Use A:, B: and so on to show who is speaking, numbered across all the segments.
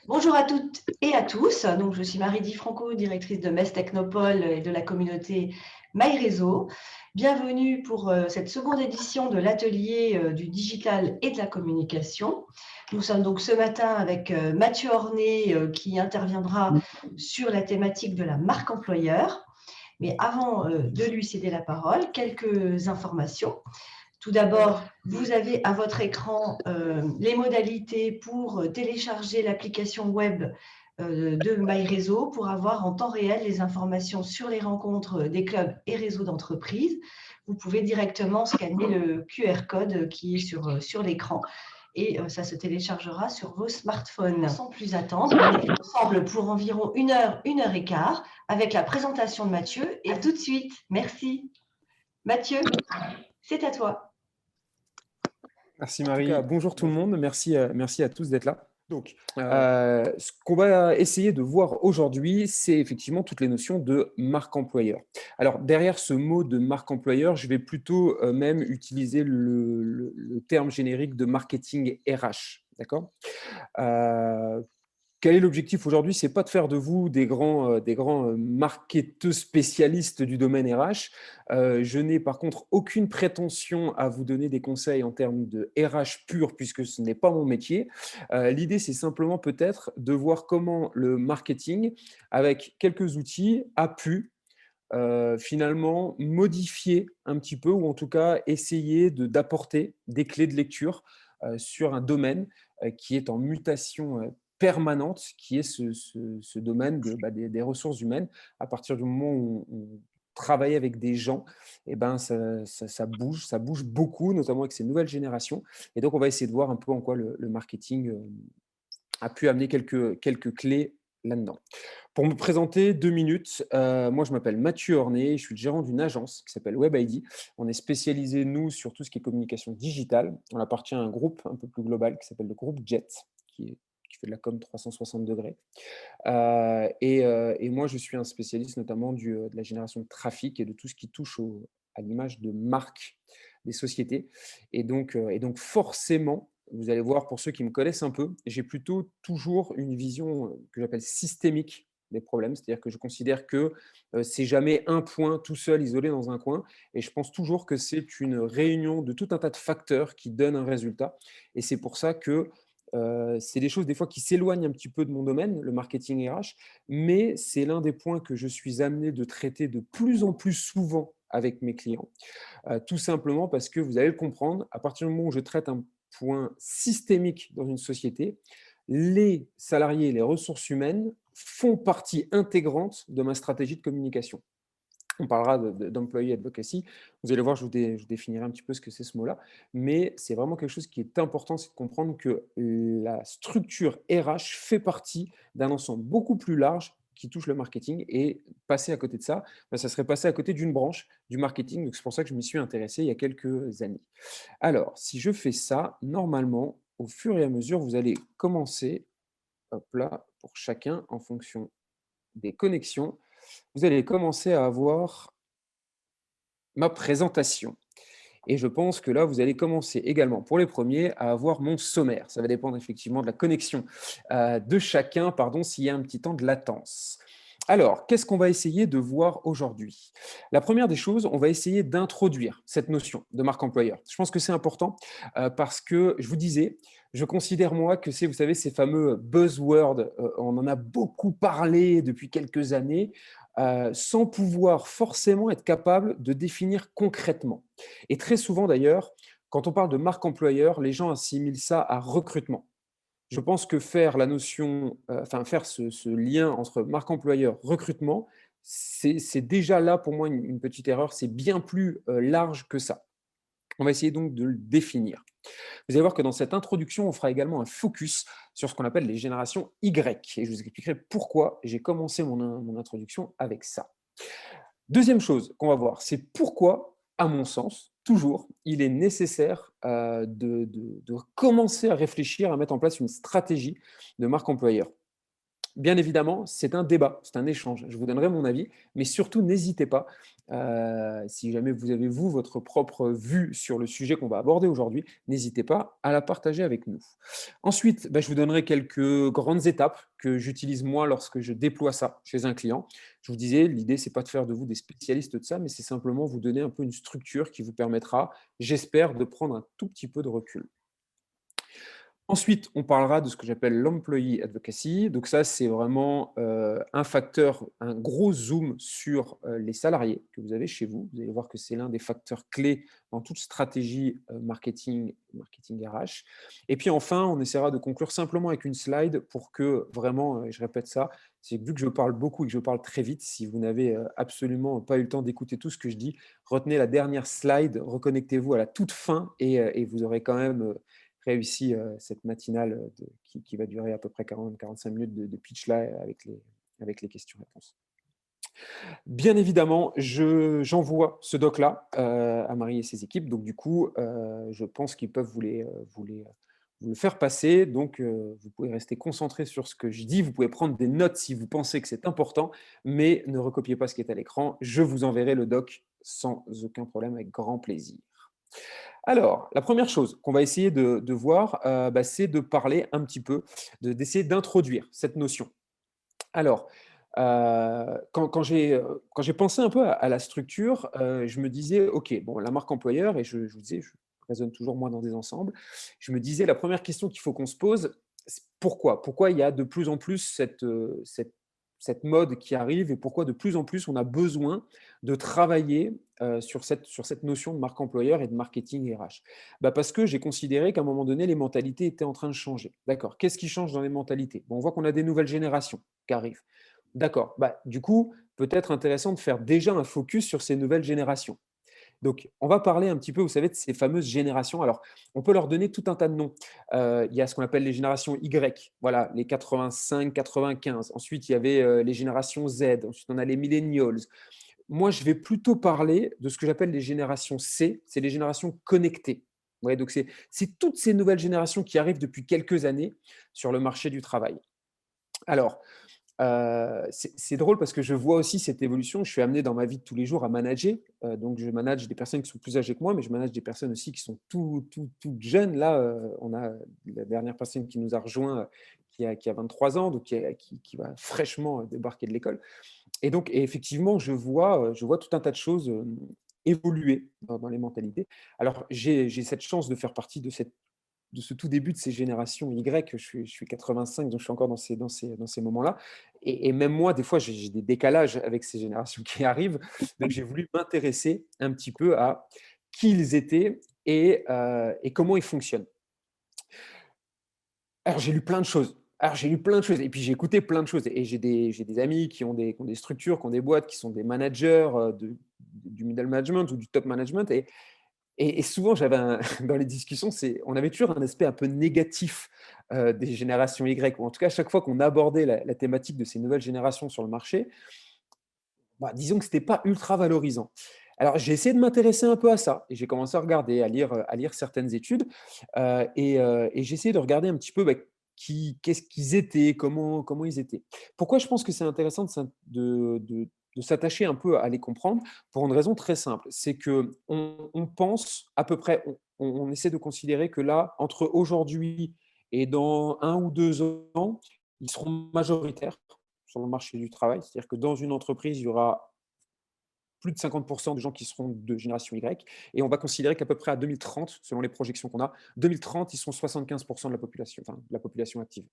A: Bonjour à toutes et à tous. Donc, je suis Marie Di Franco, directrice de MES Technopole et de la communauté MyRéseau. Bienvenue pour cette seconde édition de l'atelier du digital et de la communication. Nous sommes donc ce matin avec Mathieu Orné qui interviendra sur la thématique de la marque employeur. Mais avant de lui céder la parole, quelques informations. Tout d'abord, vous avez à votre écran les modalités pour télécharger l'application web de MyRéseau pour avoir en temps réel les informations sur les rencontres des clubs et réseaux d'entreprises. Vous pouvez directement scanner le QR code qui est sur l'écran et ça se téléchargera sur vos smartphones. Sans plus attendre, on est ensemble pour environ une heure et quart avec la présentation de Mathieu. Et à tout de suite. Merci. Mathieu, c'est à toi.
B: Merci Marie. Bonjour tout le monde, merci à tous d'être là. Donc, ce qu'on va essayer de voir aujourd'hui, c'est effectivement toutes les notions de marque employeur. Alors, derrière ce mot de marque employeur, je vais plutôt même utiliser le terme générique de marketing RH. D'accord ? Quel est l'objectif aujourd'hui? Ce n'est pas de faire de vous des grands marketeurs spécialistes du domaine RH. Je n'ai par contre aucune prétention à vous donner des conseils en termes de RH pur, puisque ce n'est pas mon métier. L'idée, c'est simplement peut-être de voir comment le marketing, avec quelques outils, a pu finalement modifier un petit peu, ou en tout cas essayer d'apporter des clés de lecture sur un domaine qui est en mutation permanente, qui est ce domaine des ressources humaines. À partir du moment où on travaille avec des gens, eh ben, ça bouge beaucoup, notamment avec ces nouvelles générations. Et donc, on va essayer de voir un peu en quoi le marketing a pu amener quelques clés là-dedans. Pour me présenter 2 minutes, moi je m'appelle Mathieu Orné, je suis le gérant d'une agence qui s'appelle WebID. On est spécialisé, nous, sur tout ce qui est communication digitale. On appartient à un groupe un peu plus global qui s'appelle le groupe JET, qui fait de la com 360 degrés. Et moi, je suis un spécialiste notamment de la génération de trafic et de tout ce qui touche à l'image de marque des sociétés. Et donc forcément, vous allez voir, pour ceux qui me connaissent un peu, j'ai plutôt toujours une vision que j'appelle systémique des problèmes, c'est-à-dire que je considère que c'est jamais un point tout seul isolé dans un coin, et je pense toujours que c'est une réunion de tout un tas de facteurs qui donnent un résultat. Et c'est pour ça que c'est des choses des fois qui s'éloignent un petit peu de mon domaine, le marketing RH, mais c'est l'un des points que je suis amené de traiter de plus en plus souvent avec mes clients, tout simplement parce que vous allez le comprendre, à partir du moment où je traite un point systémique dans une société, les salariés, les ressources humaines font partie intégrante de ma stratégie de communication. On parlera d'employee advocacy. Vous allez voir, je vous définirai un petit peu ce que c'est ce mot-là. Mais c'est vraiment quelque chose qui est important, c'est de comprendre que la structure RH fait partie d'un ensemble beaucoup plus large qui touche le marketing. Et passer à côté de ça, ça serait passer à côté d'une branche du marketing. Donc, c'est pour ça que je m'y suis intéressé il y a quelques années. Alors, si je fais ça, normalement, au fur et à mesure, vous allez commencer, hop là, pour chacun, en fonction des connexions, vous allez commencer à avoir ma présentation. Et je pense que là, vous allez commencer également, pour les premiers, à avoir mon sommaire. Ça va dépendre effectivement de la connexion de chacun, pardon, s'il y a un petit temps de latence. Alors, qu'est-ce qu'on va essayer de voir aujourd'hui? La première des choses, on va essayer d'introduire cette notion de marque employeur. Je pense que c'est important parce que, je vous disais, je considère moi que c'est, vous savez, ces fameux buzzwords, on en a beaucoup parlé depuis quelques années, sans pouvoir forcément être capable de définir concrètement. Et très souvent d'ailleurs, quand on parle de marque employeur, les gens assimilent ça à recrutement. Je pense que faire la notion, faire ce lien entre marque employeur, recrutement, c'est déjà là pour moi une petite erreur. C'est bien plus large que ça. On va essayer donc de le définir. Vous allez voir que dans cette introduction, on fera également un focus sur ce qu'on appelle les générations Y. Et je vous expliquerai pourquoi j'ai commencé mon introduction avec ça. Deuxième chose qu'on va voir, c'est pourquoi, à mon sens, toujours, il est nécessaire de commencer à réfléchir, à mettre en place une stratégie de marque employeur. Bien évidemment, c'est un débat, c'est un échange. Je vous donnerai mon avis, mais surtout n'hésitez pas, si jamais vous avez, vous, votre propre vue sur le sujet qu'on va aborder aujourd'hui, n'hésitez pas à la partager avec nous. Ensuite, je vous donnerai quelques grandes étapes que j'utilise moi lorsque je déploie ça chez un client. Je vous disais, l'idée, c'est pas de faire de vous des spécialistes de ça, mais c'est simplement vous donner un peu une structure qui vous permettra, j'espère, de prendre un tout petit peu de recul. Ensuite, on parlera de ce que j'appelle l'employee advocacy. Donc ça, c'est vraiment un facteur, un gros zoom sur les salariés que vous avez chez vous. Vous allez voir que c'est l'un des facteurs clés dans toute stratégie marketing RH. Et puis enfin, on essaiera de conclure simplement avec une slide pour que vraiment, et je répète ça, c'est que vu que je parle beaucoup et que je parle très vite, si vous n'avez absolument pas eu le temps d'écouter tout ce que je dis, retenez la dernière slide, reconnectez-vous à la toute fin et vous aurez quand même réussi cette matinale qui va durer à peu près 40-45 minutes de pitch là avec les questions-réponses. Bien évidemment, j'envoie ce doc-là à Marie et ses équipes. Donc, du coup, je pense qu'ils peuvent vous le faire passer. Donc, vous pouvez rester concentré sur ce que je dis. Vous pouvez prendre des notes si vous pensez que c'est important, mais ne recopiez pas ce qui est à l'écran. Je vous enverrai le doc sans aucun problème, avec grand plaisir. Alors, la première chose qu'on va essayer de voir, c'est de parler un petit peu, d'essayer d'introduire cette notion. Alors, quand j'ai pensé un peu à la structure, je me disais: «OK, bon, la marque employeur», et je vous disais, je raisonne toujours moi dans des ensembles. Je me disais, la première question qu'il faut qu'on se pose, c'est pourquoi? Pourquoi il y a de plus en plus cette mode qui arrive, et pourquoi de plus en plus on a besoin de travailler, sur cette notion de marque employeur et de marketing RH? Parce que j'ai considéré qu'à un moment donné, les mentalités étaient en train de changer. D'accord, qu'est-ce qui change dans les mentalités? Bon, on voit qu'on a des nouvelles générations qui arrivent. D'accord. Du coup, peut-être intéressant de faire déjà un focus sur ces nouvelles générations. Donc, on va parler un petit peu, vous savez, de ces fameuses générations. Alors, on peut leur donner tout un tas de noms. Il y a ce qu'on appelle les générations Y, voilà, les 85, 95. Ensuite, il y avait les générations Z. Ensuite, on a les millennials. Moi, je vais plutôt parler de ce que j'appelle les générations C, c'est les générations connectées. Ouais, donc, c'est toutes ces nouvelles générations qui arrivent depuis quelques années sur le marché du travail. Alors, c'est drôle parce que je vois aussi cette évolution. Je suis amené dans ma vie de tous les jours à manager, donc je manage des personnes qui sont plus âgées que moi, mais je manage des personnes aussi qui sont toutes jeunes. Là, on a la dernière personne qui nous a rejoint, qui a 23 ans, donc qui va fraîchement débarquer de l'école, et effectivement, je vois tout un tas de choses, évoluer dans les mentalités. Alors j'ai cette chance de faire partie de ce tout début de ces générations Y. Je suis 85, donc je suis encore dans ces moments-là, et même moi, des fois, j'ai des décalages avec ces générations qui arrivent. Donc j'ai voulu m'intéresser un petit peu à qui ils étaient et comment ils fonctionnent. Alors j'ai lu plein de choses. Et puis j'ai écouté plein de choses, et j'ai des amis qui ont des structures, qui ont des boîtes, qui sont des managers, du middle management ou du top management, et souvent, dans les discussions, on avait toujours un aspect un peu négatif des générations Y, ou en tout cas, à chaque fois qu'on abordait la thématique de ces nouvelles générations sur le marché, disons que ce n'était pas ultra valorisant. Alors, j'ai essayé de m'intéresser un peu à ça, et j'ai commencé à regarder, à lire certaines études, et j'ai essayé de regarder un petit peu qu'est-ce qu'ils étaient, comment ils étaient. Pourquoi je pense que c'est intéressant de s'attacher un peu à les comprendre? Pour une raison très simple, c'est qu'on pense à peu près, on essaie de considérer que là, entre aujourd'hui et dans 1 ou 2 ans, ils seront majoritaires sur le marché du travail. C'est-à-dire que dans une entreprise, il y aura plus de 50% de gens qui seront de génération Y, et on va considérer qu'à peu près à 2030, selon les projections qu'on a, 2030, ils sont 75% de la population, enfin, de la population active.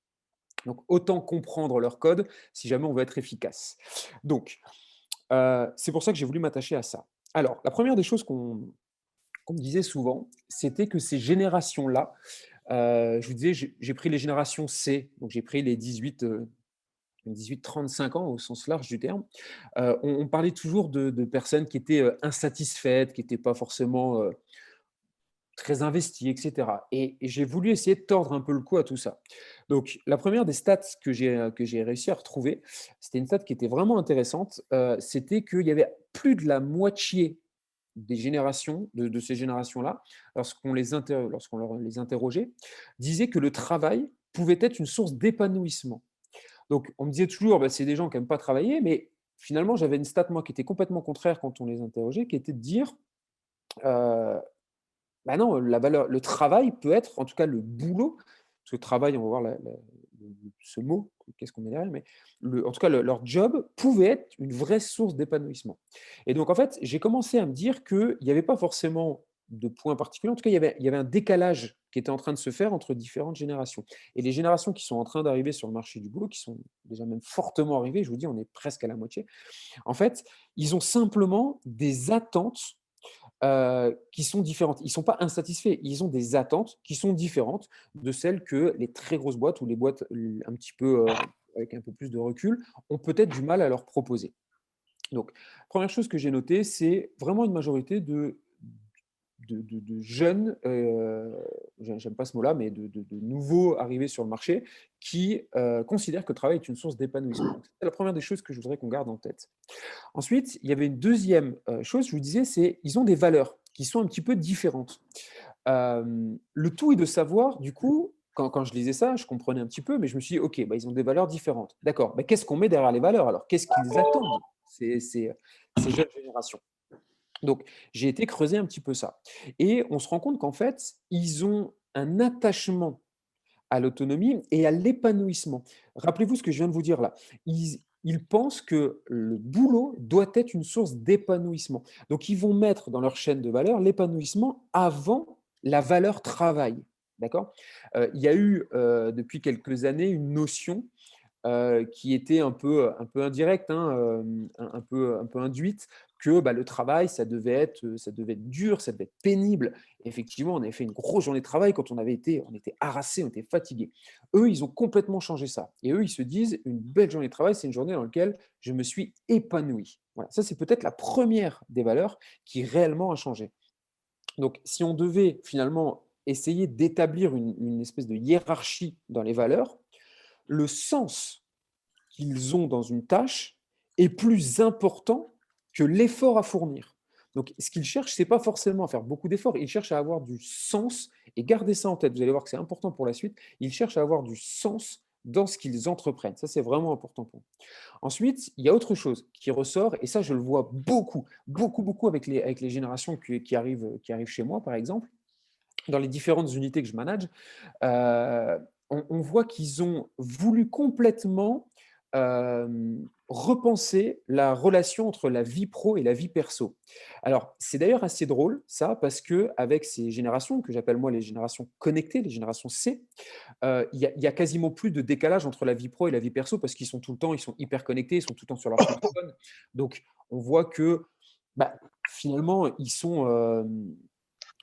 B: Donc, autant comprendre leur code si jamais on veut être efficace. Donc, c'est pour ça que j'ai voulu m'attacher à ça. Alors, la première des choses qu'on me disait souvent, c'était que ces générations-là, je vous disais, j'ai pris les générations C, donc j'ai pris les 18-35 ans au sens large du terme. On parlait toujours de personnes qui étaient insatisfaites, qui n'étaient pas forcément très investies, etc. Et j'ai voulu essayer de tordre un peu le cou à tout ça. Donc, la première des stats que j'ai réussi à retrouver, c'était une stat qui était vraiment intéressante. C'était qu'il y avait plus de la moitié des générations, de ces générations-là, lorsqu'on les interrogeait, disaient que le travail pouvait être une source d'épanouissement. Donc, on me disait toujours, bah, c'est des gens qui n'aiment pas travailler, mais finalement, j'avais une stat, moi, qui était complètement contraire quand on les interrogeait, qui était de dire, euh, bah non, la valeur, le travail peut être, en tout cas le boulot, parce que travail, on va voir ce mot, qu'est-ce qu'on met derrière, mais en tout cas, leur job pouvait être une vraie source d'épanouissement. Et donc, en fait, j'ai commencé à me dire qu'il n'y avait pas forcément de points particuliers. En tout cas, il y avait un décalage qui était en train de se faire entre différentes générations. Et les générations qui sont en train d'arriver sur le marché du boulot, qui sont déjà même fortement arrivées, je vous dis, on est presque à la moitié, en fait, ils ont simplement des attentes qui sont différentes. Ils ne sont pas insatisfaits, ils ont des attentes qui sont différentes de celles que les très grosses boîtes ou les boîtes un petit peu avec un peu plus de recul ont peut-être du mal à leur proposer. Donc, première chose que j'ai notée, c'est vraiment une majorité de jeunes, j'aime pas ce mot-là, mais de nouveaux arrivés sur le marché qui considèrent que le travail est une source d'épanouissement. Donc, c'est la première des choses que je voudrais qu'on garde en tête. Ensuite, il y avait une deuxième chose, je vous disais, c'est ils ont des valeurs qui sont un petit peu différentes. Le tout est de savoir, du coup, quand je lisais ça, je comprenais un petit peu, mais je me suis dit, OK, bah, ils ont des valeurs différentes. D'accord, mais qu'est-ce qu'on met derrière les valeurs alors? Qu'est-ce qu'ils attendent, ces jeunes générations? Donc, j'ai été creuser un petit peu ça. Et on se rend compte qu'en fait, ils ont un attachement à l'autonomie et à l'épanouissement. Rappelez-vous ce que je viens de vous dire là. Ils pensent que le boulot doit être une source d'épanouissement. Donc, ils vont mettre dans leur chaîne de valeur l'épanouissement avant la valeur travail. D'accord. Il y a eu depuis quelques années une notion qui était un peu indirecte, hein, un peu induite, que bah, le travail, ça devait être dur, ça devait être pénible. Effectivement, on avait fait une grosse journée de travail quand on était harassé, on était fatigué. Eux, ils ont complètement changé ça. Et eux, ils se disent, une belle journée de travail, c'est une journée dans laquelle je me suis épanoui. Voilà. Ça, c'est peut-être la première des valeurs qui réellement a changé. Donc, si on devait finalement essayer d'établir une espèce de hiérarchie dans les valeurs, le sens qu'ils ont dans une tâche est plus important que l'effort à fournir. Donc, ce qu'ils cherchent, ce n'est pas forcément à faire beaucoup d'efforts, ils cherchent à avoir du sens et gardez ça en tête. Vous allez voir que c'est important pour la suite. Ils cherchent à avoir du sens dans ce qu'ils entreprennent. Ça, c'est vraiment important pour eux. Ensuite, il y a autre chose qui ressort, et ça, je le vois beaucoup, beaucoup, beaucoup avec les générations qui arrivent chez moi, par exemple, dans les différentes unités que je manage. On voit qu'ils ont voulu complètement repenser la relation entre la vie pro et la vie perso. Alors, c'est d'ailleurs assez drôle, ça, parce que avec ces générations, que j'appelle moi les générations connectées, les générations C, il y a quasiment plus de décalage entre la vie pro et la vie perso, parce qu'ils sont tout le temps, ils sont hyper connectés, ils sont tout le temps sur leur smartphone. Donc, on voit que bah, finalement, ils sont,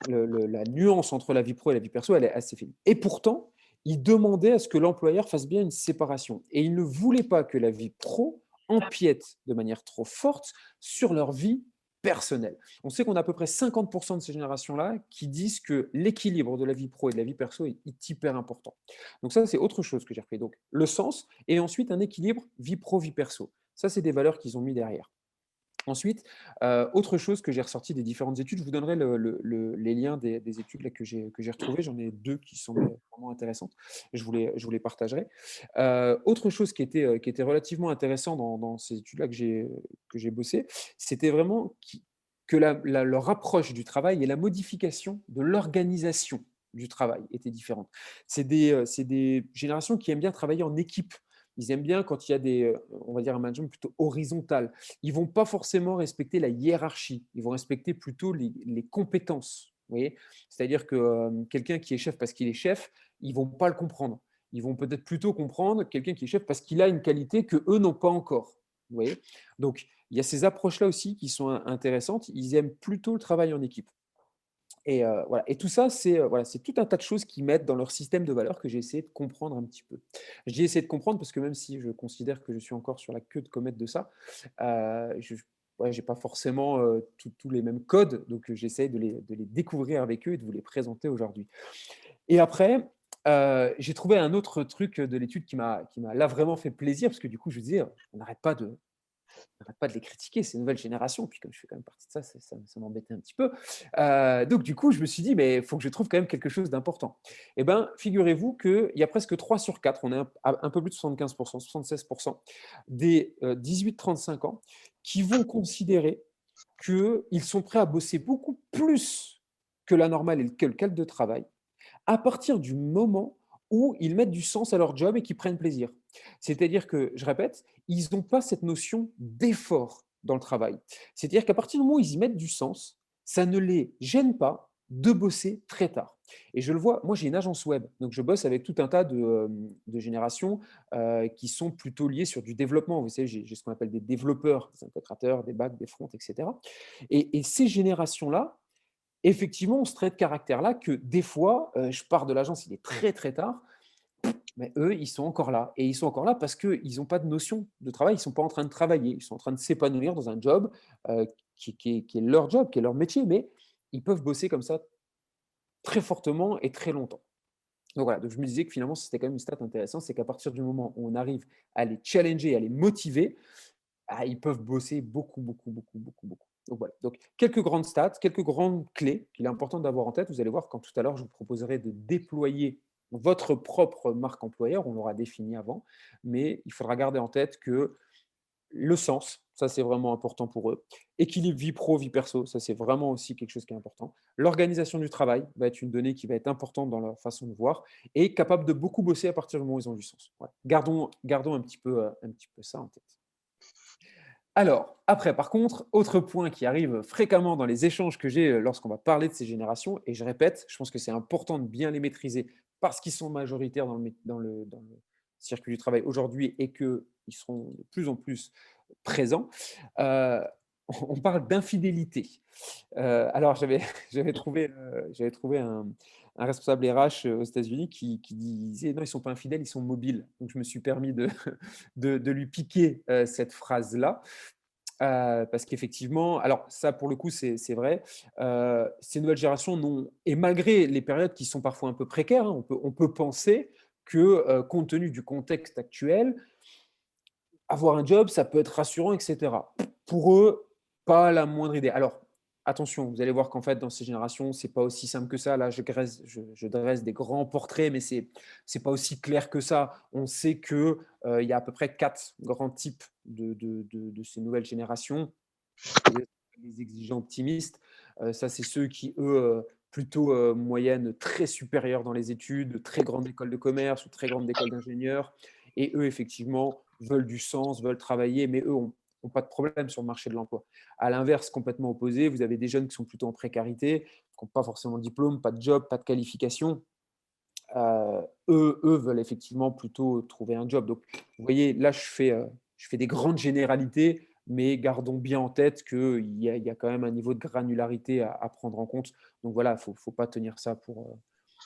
B: la nuance entre la vie pro et la vie perso, elle est assez fine. Et pourtant, il demandait à ce que l'employeur fasse bien une séparation. Et il ne voulait pas que la vie pro empiète de manière trop forte sur leur vie personnelle. On sait qu'on a à peu près 50% de ces générations-là qui disent que l'équilibre de la vie pro et de la vie perso est hyper important. Donc ça, c'est autre chose que j'ai repris. Donc le sens et ensuite un équilibre vie pro-vie perso. Ça, c'est des valeurs qu'ils ont mis derrière. Ensuite, autre chose que j'ai ressorti des différentes études, je vous donnerai les liens des études là, que j'ai retrouvées. J'en ai deux qui sont vraiment intéressantes. Je vous les partagerai. Autre chose qui était relativement intéressant dans ces études-là que j'ai bossé, c'était vraiment que leur approche du travail et la modification de l'organisation du travail était différente. C'est des générations qui aiment bien travailler en équipe. Ils aiment bien quand il y a on va dire un management plutôt horizontal. Ils vont pas forcément respecter la hiérarchie. Ils vont respecter plutôt les compétences. Vous voyez. C'est-à-dire que quelqu'un qui est chef parce qu'il est chef, ils vont pas le comprendre. Ils vont peut-être plutôt comprendre quelqu'un qui est chef parce qu'il a une qualité que eux n'ont pas encore. Vous voyez. Donc, il y a ces approches-là aussi qui sont intéressantes. Ils aiment plutôt le travail en équipe. Et voilà. Et tout ça, c'est voilà, c'est tout un tas de choses qu'ils mettent dans leur système de valeurs que j'ai essayé de comprendre un petit peu. Je dis essayer de comprendre parce que même si je considère que je suis encore sur la queue de comète de ça, je ouais, j'ai pas forcément, tous les mêmes codes, donc j'essaie de les découvrir avec eux et de vous les présenter aujourd'hui. Et après, j'ai trouvé un autre truc de l'étude qui m'a là vraiment fait plaisir parce que du coup, je vous disais, on n'arrête pas j'arrête pas de les critiquer, ces nouvelles générations. Puis comme je fais quand même partie de ça, ça m'embêtait un petit peu. Donc du coup, je me suis dit, mais il faut que je trouve quand même quelque chose d'important. Eh bien, figurez-vous qu'il y a presque 3 sur 4, on est un peu plus de 75%, 76% des 18-35 ans qui vont considérer qu'ils sont prêts à bosser beaucoup plus que la normale et que le cadre de travail à partir du moment où ils mettent du sens à leur job et qu'ils prennent plaisir. C'est-à-dire que, je répète, ils n'ont pas cette notion d'effort dans le travail. C'est-à-dire qu'à partir du moment où ils y mettent du sens, ça ne les gêne pas de bosser très tard. Et je le vois, moi j'ai une agence web, donc je bosse avec tout un tas de générations qui sont plutôt liées sur du développement. Vous savez, j'ai ce qu'on appelle des développeurs, des intégrateurs, des backs, des fronts, etc. Et ces générations-là, effectivement, on se traite de caractère-là que des fois, je pars de l'agence, il est très, très tard, mais eux, ils sont encore là. Et ils sont encore là parce qu'ils n'ont pas de notion de travail, ils ne sont pas en train de travailler, ils sont en train de s'épanouir dans un job qui est leur job, qui est leur métier, mais ils peuvent bosser comme ça très fortement et très longtemps. Donc voilà, donc je me disais que finalement, c'était quand même une stat intéressante, c'est qu'à partir du moment où on arrive à les challenger, à les motiver, ah, ils peuvent bosser beaucoup, beaucoup, beaucoup, beaucoup, beaucoup. Donc voilà. Donc quelques grandes stats, quelques grandes clés qu'il est important d'avoir en tête. Vous allez voir quand tout à l'heure, je vous proposerai de déployer votre propre marque employeur. On l'aura défini avant, mais il faudra garder en tête que le sens, ça c'est vraiment important pour eux. Équilibre vie pro, vie perso, ça c'est vraiment aussi quelque chose qui est important. L'organisation du travail va être une donnée qui va être importante dans leur façon de voir et capable de beaucoup bosser à partir du moment où ils ont du sens. Voilà. Gardons un petit peu ça en tête. Alors, après, par contre, autre point qui arrive fréquemment dans les échanges que j'ai lorsqu'on va parler de ces générations, et je répète, je pense que c'est important de bien les maîtriser parce qu'ils sont majoritaires dans le circuit du travail aujourd'hui et qu'ils seront de plus en plus présents. Euh, on parle d'infidélité. Alors, j'avais trouvé un responsable RH aux États-Unis qui disait non, ils ne sont pas infidèles, ils sont mobiles. Donc, je me suis permis de lui piquer cette phrase-là. Parce qu'effectivement, alors ça pour le coup c'est vrai, ces nouvelles générations n'ont et malgré les périodes qui sont parfois un peu précaires, hein, on peut penser que, compte tenu du contexte actuel, avoir un job, ça peut être rassurant et cetera. Pour eux, pas la moindre idée. Alors, attention, vous allez voir qu'en fait, dans ces générations, c'est pas aussi simple que ça. Là, je dresse des grands portraits, mais c'est pas aussi clair que ça. On sait que, il y a à peu près 4 grands types de ces nouvelles générations. Les exigeants optimistes, ça, c'est ceux qui, eux, plutôt moyenne très supérieure dans les études, très grande école de commerce ou très grande école d'ingénieur. Et eux, effectivement, veulent du sens, veulent travailler, mais eux ont pas de problème sur le marché de l'emploi. À l'inverse, complètement opposé, vous avez des jeunes qui sont plutôt en précarité, qui n'ont pas forcément de diplôme, pas de job, pas de qualification. Eux veulent effectivement plutôt trouver un job. Donc, vous voyez, là, je fais des grandes généralités, mais gardons bien en tête qu'il y a quand même un niveau de granularité à prendre en compte. Donc voilà, il ne faut pas tenir ça pour…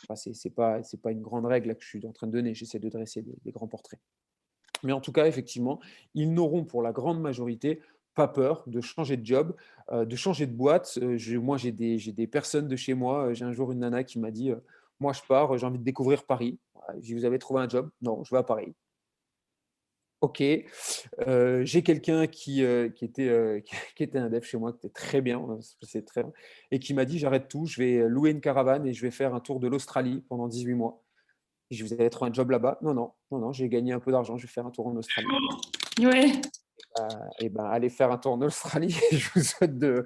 B: Enfin, c'est pas une grande règle là, que je suis en train de donner. J'essaie de dresser des grands portraits. Mais en tout cas, effectivement, ils n'auront pour la grande majorité pas peur de changer de job, de changer de boîte. Moi, j'ai des personnes de chez moi. J'ai un jour une nana qui m'a dit moi, je pars, j'ai envie de découvrir Paris. J'ai dit, vous avez trouvé un job? Non, je vais à Paris. Ok. J'ai quelqu'un qui était un dev chez moi, qui était très bien, c'est très bien, et qui m'a dit j'arrête tout, je vais louer une caravane et je vais faire un tour de l'Australie pendant 18 mois. Et je vous allez trouvé un job là-bas? Non, non, non, non, j'ai gagné un peu d'argent, je vais faire un tour en Australie.
A: Ouais.
B: Et ben, allez faire un tour en Australie. Je vous souhaite de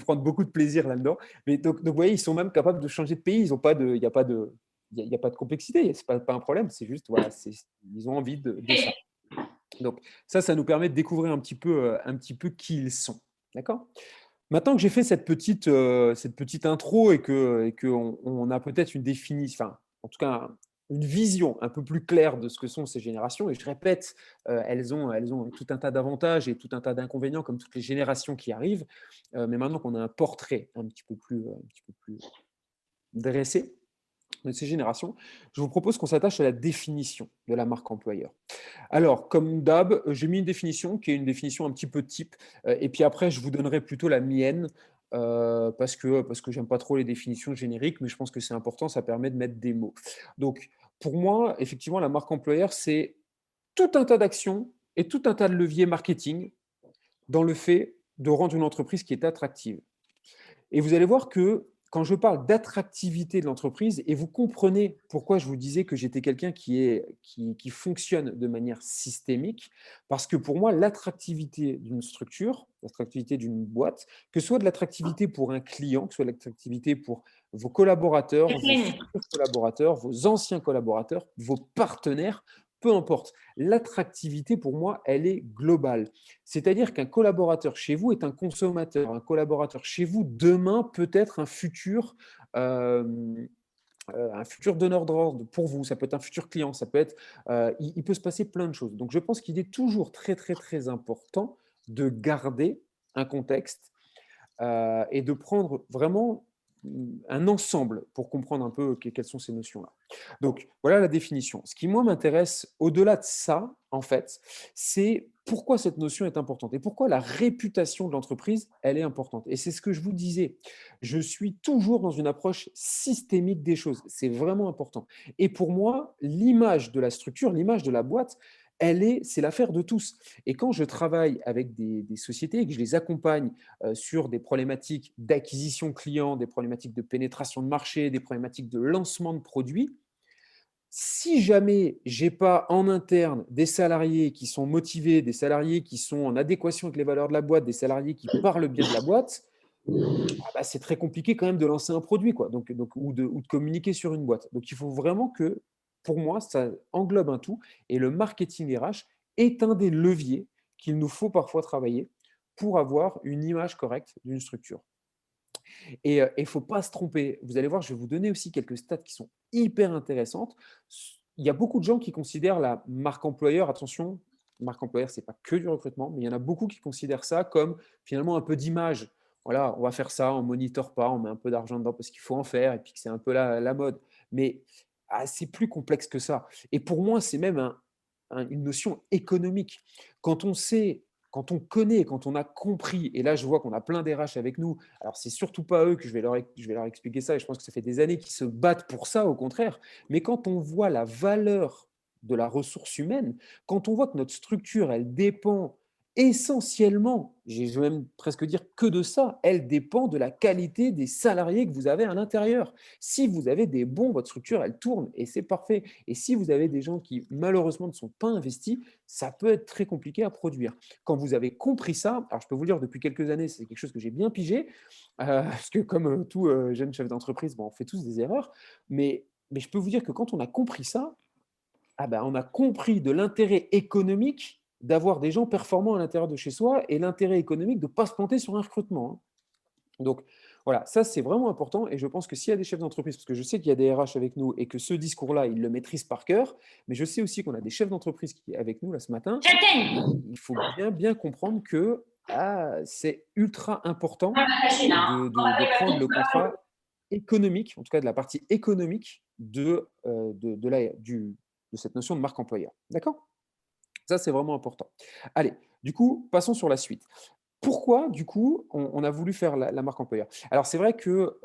B: prendre beaucoup de plaisir là-dedans. Mais donc, vous voyez, ils sont même capables de changer de pays. Ils ont pas de, il n'y a pas de, il y a pas de complexité. C'est pas un problème. C'est juste, voilà, ils ont envie de ça. Donc, ça nous permet de découvrir un petit peu qui ils sont. D'accord? Maintenant que j'ai fait cette petite intro et que on a peut-être une définition, enfin, en tout cas, une vision un peu plus claire de ce que sont ces générations, et je répète, elles ont tout un tas d'avantages et tout un tas d'inconvénients comme toutes les générations qui arrivent. Mais maintenant qu'on a un portrait un petit peu plus dressé de ces générations, je vous propose qu'on s'attache à la définition de la marque employeur. Alors, comme d'hab, j'ai mis une définition qui est une définition un petit peu type, et puis après, je vous donnerai plutôt la mienne, parce que j'aime pas trop les définitions génériques, mais je pense que c'est important, ça permet de mettre des mots. Donc, pour moi, effectivement, la marque employeur, c'est tout un tas d'actions et tout un tas de leviers marketing dans le fait de rendre une entreprise qui est attractive. Et vous allez voir que quand je parle d'attractivité de l'entreprise, et vous comprenez pourquoi je vous disais que j'étais quelqu'un qui fonctionne de manière systémique, parce que pour moi, l'attractivité d'une structure, l'attractivité d'une boîte, que ce soit de l'attractivité pour un client, que ce soit de l'attractivité pour vos collaborateurs, vos futurs collaborateurs, vos anciens collaborateurs, vos partenaires, peu importe. L'attractivité, pour moi, elle est globale. C'est-à-dire qu'un collaborateur chez vous est un consommateur. Un collaborateur chez vous, demain, peut être un futur donneur d'ordre pour vous. Ça peut être un futur client. Ça peut être, il peut se passer plein de choses. Donc, je pense qu'il est toujours très, très, très important de garder un contexte et de prendre vraiment un ensemble pour comprendre un peu quelles sont ces notions-là. Donc, voilà la définition. Ce qui, moi, m'intéresse au-delà de ça, en fait, c'est pourquoi cette notion est importante et pourquoi la réputation de l'entreprise, elle est importante. Et c'est ce que je vous disais. Je suis toujours dans une approche systémique des choses. C'est vraiment important. Et pour moi, l'image de la structure, l'image de la boîte, c'est l'affaire de tous. Et quand je travaille avec des sociétés et que je les accompagne sur des problématiques d'acquisition client, des problématiques de pénétration de marché, des problématiques de lancement de produits, si jamais j'ai pas en interne des salariés qui sont motivés, des salariés qui sont en adéquation avec les valeurs de la boîte, des salariés qui parlent bien de la boîte, bah, c'est très compliqué quand même de lancer un produit, quoi. Ou de communiquer sur une boîte. Donc il faut vraiment que, pour moi, ça englobe un tout. Et le marketing RH est un des leviers qu'il nous faut parfois travailler pour avoir une image correcte d'une structure. Et il ne faut pas se tromper. Vous allez voir, je vais vous donner aussi quelques stats qui sont hyper intéressantes. Il y a beaucoup de gens qui considèrent la marque employeur, attention, marque employeur, ce n'est pas que du recrutement, mais il y en a beaucoup qui considèrent ça comme finalement un peu d'image. Voilà, on va faire ça, on ne monitore pas, on met un peu d'argent dedans parce qu'il faut en faire et puis que c'est un peu la mode. Mais c'est plus complexe que ça. Et pour moi, c'est même une notion économique. Quand on sait, quand on connaît, quand on a compris, et là je vois qu'on a plein d'RH avec nous, alors c'est surtout pas eux que je vais leur expliquer ça, et je pense que ça fait des années qu'ils se battent pour ça, au contraire, mais quand on voit la valeur de la ressource humaine, quand on voit que notre structure, elle dépend essentiellement, je vais même presque dire que de ça, elle dépend de la qualité des salariés que vous avez à l'intérieur. Si vous avez des bons, votre structure, elle tourne et c'est parfait. Et si vous avez des gens qui, malheureusement, ne sont pas investis, ça peut être très compliqué à produire. Quand vous avez compris ça, alors je peux vous le dire, depuis quelques années, c'est quelque chose que j'ai bien pigé, parce que comme tout jeune chef d'entreprise, bon, on fait tous des erreurs, mais je peux vous dire que quand on a compris ça, on a compris de l'intérêt économique d'avoir des gens performants à l'intérieur de chez soi et l'intérêt économique de ne pas se planter sur un recrutement, hein. Donc, voilà, ça c'est vraiment important et je pense que s'il y a des chefs d'entreprise, parce que je sais qu'il y a des RH avec nous et que ce discours-là, ils le maîtrisent par cœur, mais je sais aussi qu'on a des chefs d'entreprise qui sont avec nous là ce matin, il faut bien, bien comprendre que c'est ultra important de prendre le contrat économique, en tout cas de la partie économique de cette notion de marque employeur. D'accord? Ça, c'est vraiment important. Allez, du coup, passons sur la suite. Pourquoi, du coup, on a voulu faire la marque employeur? Alors, c'est vrai que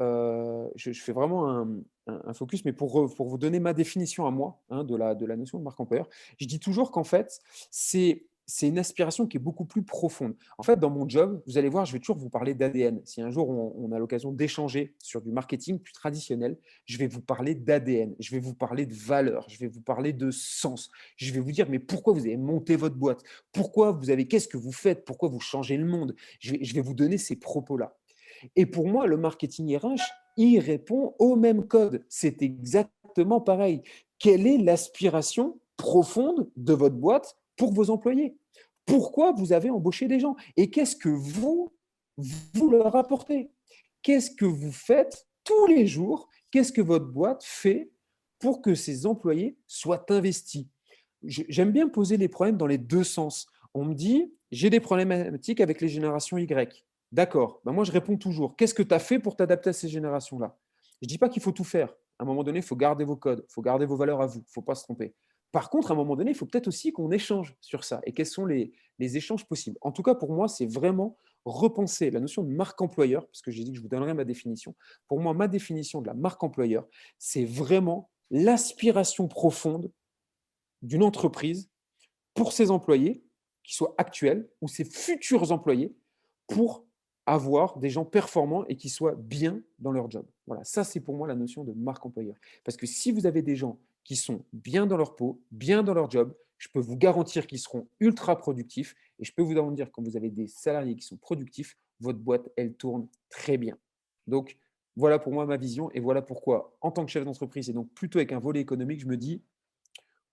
B: je fais vraiment un focus, mais pour vous donner ma définition à moi, hein, de la notion de marque employeur, je dis toujours qu'en fait, c'est une aspiration qui est beaucoup plus profonde. En fait, dans mon job, vous allez voir, je vais toujours vous parler d'ADN. Si un jour on a l'occasion d'échanger sur du marketing plus traditionnel, je vais vous parler d'ADN, je vais vous parler de valeur, je vais vous parler de sens. Je vais vous dire, mais pourquoi vous avez monté votre boîte? Qu'est-ce que vous faites? Pourquoi vous changez le monde? Je vais vous donner ces propos-là. Et pour moi, le marketing RH, il répond au même code. C'est exactement pareil. Quelle est l'aspiration profonde de votre boîte pour vos employés? Pourquoi vous avez embauché des gens? Et qu'est-ce que vous leur apportez? Qu'est-ce que vous faites tous les jours? Qu'est-ce que votre boîte fait pour que ses employés soient investis? J'aime bien poser les problèmes dans les deux sens. On me dit, j'ai des problématiques avec les générations Y. D'accord. Ben moi, je réponds toujours, qu'est-ce que tu as fait pour t'adapter à ces générations-là? Je ne dis pas qu'il faut tout faire. À un moment donné, il faut garder vos codes, il faut garder vos valeurs à vous, il ne faut pas se tromper. Par contre, à un moment donné, il faut peut-être aussi qu'on échange sur ça. Et quels sont les échanges possibles? En tout cas, pour moi, c'est vraiment repenser la notion de marque employeur, parce que j'ai dit que je vous donnerai ma définition. Pour moi, ma définition de la marque employeur, c'est vraiment l'aspiration profonde d'une entreprise pour ses employés qui soient actuels ou ses futurs employés pour avoir des gens performants et qui soient bien dans leur job. Voilà, ça c'est pour moi la notion de marque employeur. Parce que si vous avez des gens qui sont bien dans leur peau, bien dans leur job, je peux vous garantir qu'ils seront ultra productifs et je peux vous garantir quand vous avez des salariés qui sont productifs, votre boîte, elle tourne très bien. Donc, voilà pour moi ma vision et voilà pourquoi, en tant que chef d'entreprise et donc plutôt avec un volet économique, je me dis,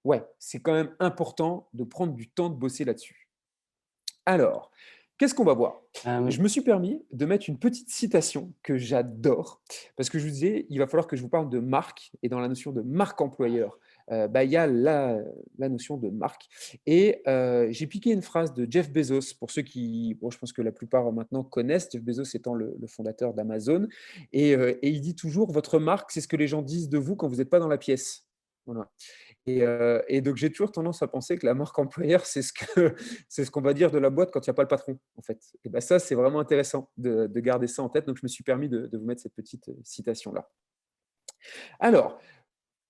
B: ouais, c'est quand même important de prendre du temps de bosser là-dessus. Alors, qu'est-ce qu'on va voir? Je me suis permis de mettre une petite citation que j'adore, parce que je vous disais, il va falloir que je vous parle de marque, et dans la notion de marque employeur, il y a la notion de marque. Et j'ai piqué une phrase de Jeff Bezos, pour ceux qui, bon, je pense que la plupart maintenant connaissent, Jeff Bezos étant le fondateur d'Amazon, et il dit toujours, votre marque, c'est ce que les gens disent de vous quand vous n'êtes pas dans la pièce. Voilà. Et donc, j'ai toujours tendance à penser que la marque employeur, c'est ce qu'on va dire de la boîte quand il n'y a pas le patron, en fait. Et ben ça, c'est vraiment intéressant de garder ça en tête. Donc, je me suis permis de vous mettre cette petite citation-là. Alors,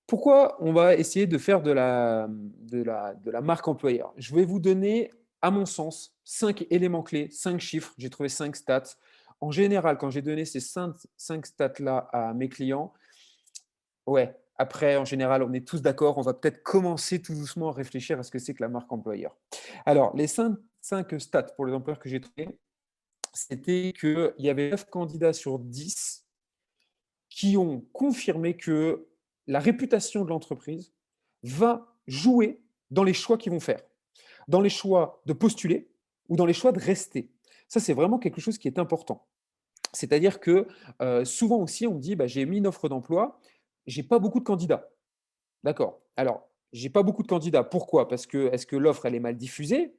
B: pourquoi on va essayer de faire de la marque employeur? Je vais vous donner, à mon sens, 5 éléments clés, 5 chiffres. J'ai trouvé 5 stats. En général, quand j'ai donné ces 5 stats-là à mes clients, ouais, après, en général, on est tous d'accord, on va peut-être commencer tout doucement à réfléchir à ce que c'est que la marque employeur. Alors, les 5 stats pour les employeurs que j'ai trouvés, c'était qu'il y avait 9 candidats sur 10 qui ont confirmé que la réputation de l'entreprise va jouer dans les choix qu'ils vont faire, dans les choix de postuler ou dans les choix de rester. Ça, c'est vraiment quelque chose qui est important. C'est-à-dire que souvent aussi, on me dit, bah, j'ai mis une offre d'emploi, j'ai pas beaucoup de candidats. D'accord. Alors, j'ai pas beaucoup de candidats. Pourquoi? Parce que est-ce que l'offre, elle est mal diffusée?